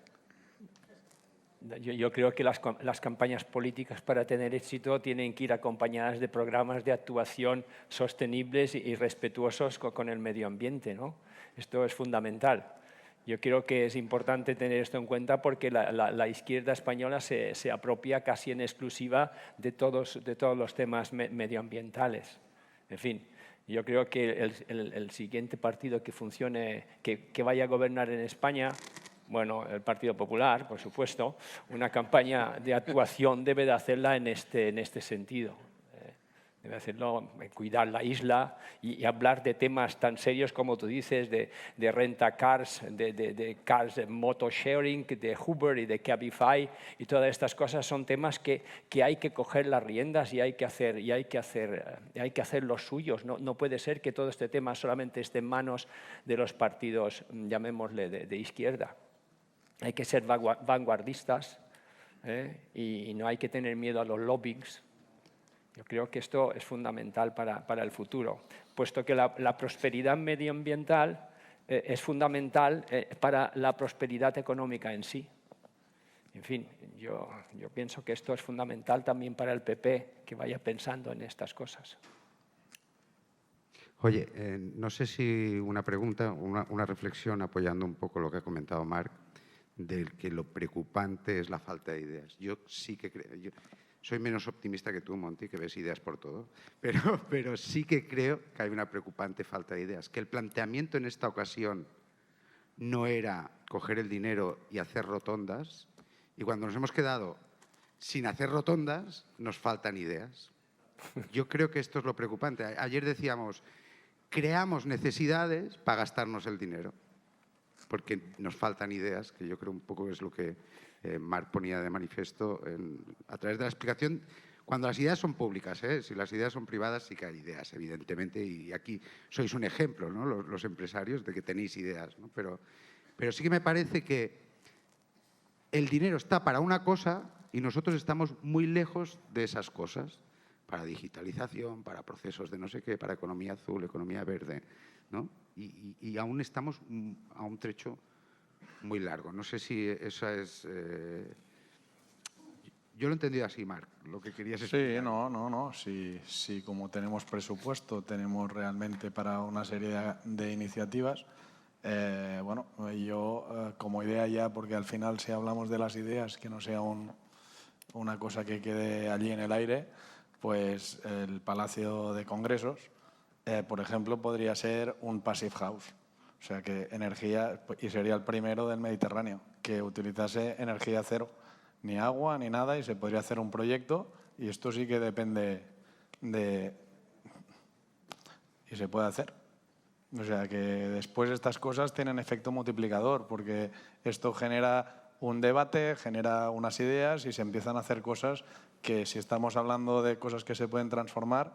Yo creo que las campañas políticas para tener éxito tienen que ir acompañadas de programas de actuación sostenibles y respetuosos con el medio ambiente, ¿no? Esto es fundamental. Yo creo que es importante tener esto en cuenta porque la izquierda española se apropia casi en exclusiva de todos los temas medioambientales. En fin, yo creo que el siguiente partido que funcione, que vaya a gobernar en España, bueno, el Partido Popular, por supuesto, una campaña de actuación debe de hacerla en este sentido. Debe hacerlo, cuidar la isla y hablar de temas tan serios como tú dices, de renta cars, de cars moto sharing, de Uber y de Cabify, y todas estas cosas son temas que hay que coger las riendas y hay que hacer los suyos. No puede ser que todo este tema solamente esté en manos de los partidos, llamémosle, de izquierda. Hay que ser vanguardistas y no hay que tener miedo a los lobbies. Yo creo que esto es fundamental para el futuro, puesto que la prosperidad medioambiental es fundamental para la prosperidad económica en sí. En fin, yo pienso que esto es fundamental también para el PP, que vaya pensando en estas cosas. Oye, no sé si una pregunta, una reflexión apoyando un poco lo que ha comentado Marc, del que lo preocupante es la falta de ideas. Yo sí que creo, soy menos optimista que tú, Monty, que ves ideas por todo, pero sí que creo que hay una preocupante falta de ideas, que el planteamiento en esta ocasión no era coger el dinero y hacer rotondas, y cuando nos hemos quedado sin hacer rotondas, nos faltan ideas. Yo creo que esto es lo preocupante. Ayer decíamos, creamos necesidades para gastarnos el dinero, porque nos faltan ideas, que yo creo un poco es lo que Marc ponía de manifiesto a través de la explicación. Cuando las ideas son públicas, si las ideas son privadas sí que hay ideas, evidentemente, y aquí sois un ejemplo, ¿no? Los empresarios, de que tenéis ideas, ¿no? Pero sí que me parece que el dinero está para una cosa y nosotros estamos muy lejos de esas cosas, para digitalización, para procesos de no sé qué, para economía azul, economía verde, ¿no? Y aún estamos a un trecho muy largo. No sé si esa es... Yo lo he entendido así, Marc, lo que querías explicar. Sí, no. Sí, como tenemos presupuesto, tenemos realmente para una serie de iniciativas. Bueno, yo como idea ya, porque al final si hablamos de las ideas, que no sea una cosa que quede allí en el aire, pues el Palacio de Congresos, por ejemplo, podría ser un passive house. O sea, que energía, y sería el primero del Mediterráneo, que utilizase energía cero, ni agua ni nada, y se podría hacer un proyecto, y esto sí que depende y se puede hacer. O sea, que después estas cosas tienen efecto multiplicador, porque esto genera un debate, genera unas ideas y se empiezan a hacer cosas que, si estamos hablando de cosas que se pueden transformar,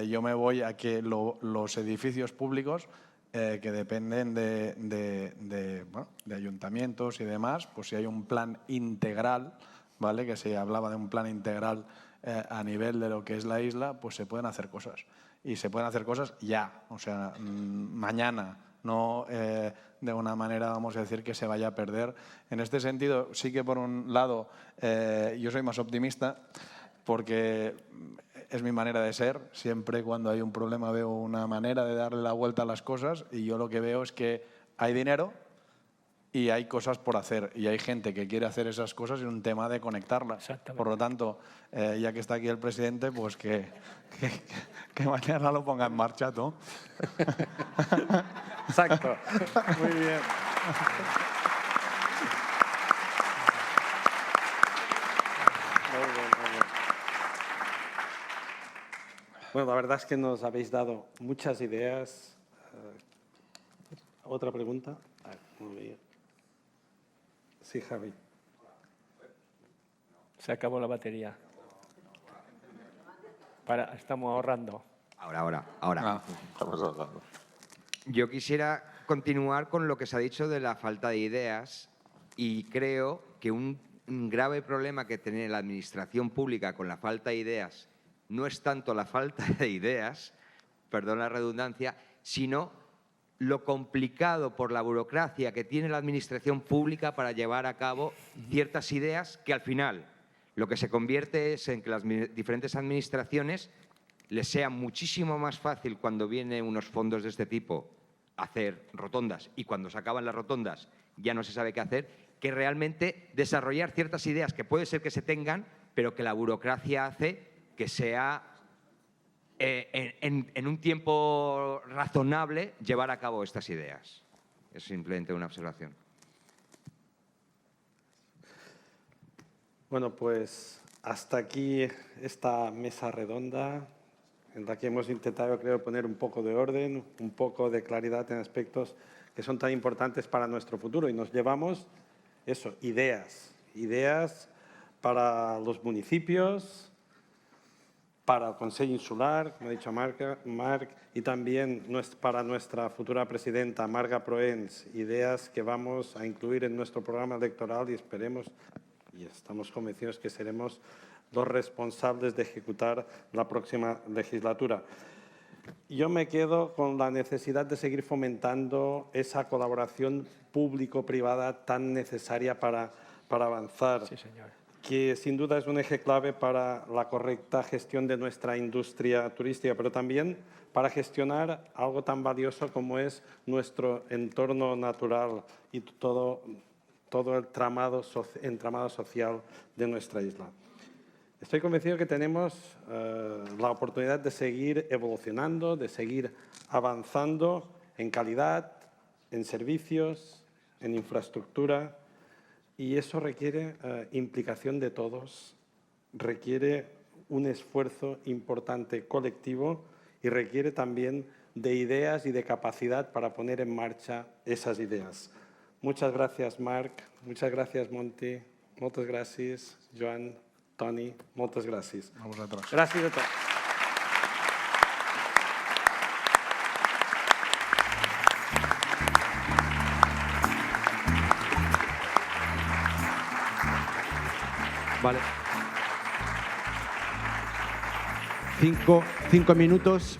yo me voy a que los edificios públicos que dependen de ayuntamientos y demás, pues si hay un plan integral, ¿vale? Que se hablaba de un plan integral a nivel de lo que es la isla, pues se pueden hacer cosas. Y se pueden hacer cosas ya, o sea, mañana, no de una manera, vamos a decir, que se vaya a perder. En este sentido, sí que por un lado yo soy más optimista, porque es mi manera de ser. Siempre cuando hay un problema veo una manera de darle la vuelta a las cosas, y yo lo que veo es que hay dinero y hay cosas por hacer, y hay gente que quiere hacer esas cosas, y un tema de conectarlas. Por lo tanto, ya que está aquí el presidente, pues que mañana lo ponga en marcha, ¿no? Exacto. Muy bien. Bueno, la verdad es que nos habéis dado muchas ideas. ¿Otra pregunta? Muy bien. Sí, Javi. Se acabó la batería. Estamos ahorrando. Ahora. Estamos hablando. Yo quisiera continuar con lo que se ha dicho de la falta de ideas, y creo que un grave problema que tiene la administración pública con la falta de ideas no es tanto la falta de ideas perdón la redundancia, sino lo complicado por la burocracia que tiene la administración pública para llevar a cabo ciertas ideas que al final lo que se convierte es en que las diferentes administraciones les sea muchísimo más fácil cuando vienen unos fondos de este tipo hacer rotondas y cuando se acaban las rotondas ya no se sabe qué hacer, que realmente desarrollar ciertas ideas que puede ser que se tengan, pero que la burocracia hace que sea en un tiempo razonable llevar a cabo estas ideas. Es simplemente una observación. Bueno, pues hasta aquí esta mesa redonda en la que hemos intentado, creo, poner un poco de orden, un poco de claridad en aspectos que son tan importantes para nuestro futuro. Y nos llevamos eso, ideas para los municipios, para el Consell Insular, como ha dicho Marc, y también para nuestra futura presidenta, Marga Proens, ideas que vamos a incluir en nuestro programa electoral y esperemos, y estamos convencidos que seremos los responsables de ejecutar la próxima legislatura. Yo me quedo con la necesidad de seguir fomentando esa colaboración público-privada tan necesaria para avanzar. Sí, señor. Que sin duda es un eje clave para la correcta gestión de nuestra industria turística, pero también para gestionar algo tan valioso como es nuestro entorno natural y todo el entramado social de nuestra isla. Estoy convencido que tenemos la oportunidad de seguir evolucionando, de seguir avanzando en calidad, en servicios, en infraestructura. Y eso requiere implicación de todos, requiere un esfuerzo importante colectivo y requiere también de ideas y de capacidad para poner en marcha esas ideas. Muchas gracias, Marc. Muchas gracias, Monty. Moltes gràcies, Joan, Toni. Moltes gràcies. A vosaltres. Gràcies a tots. Vale. 5 minutos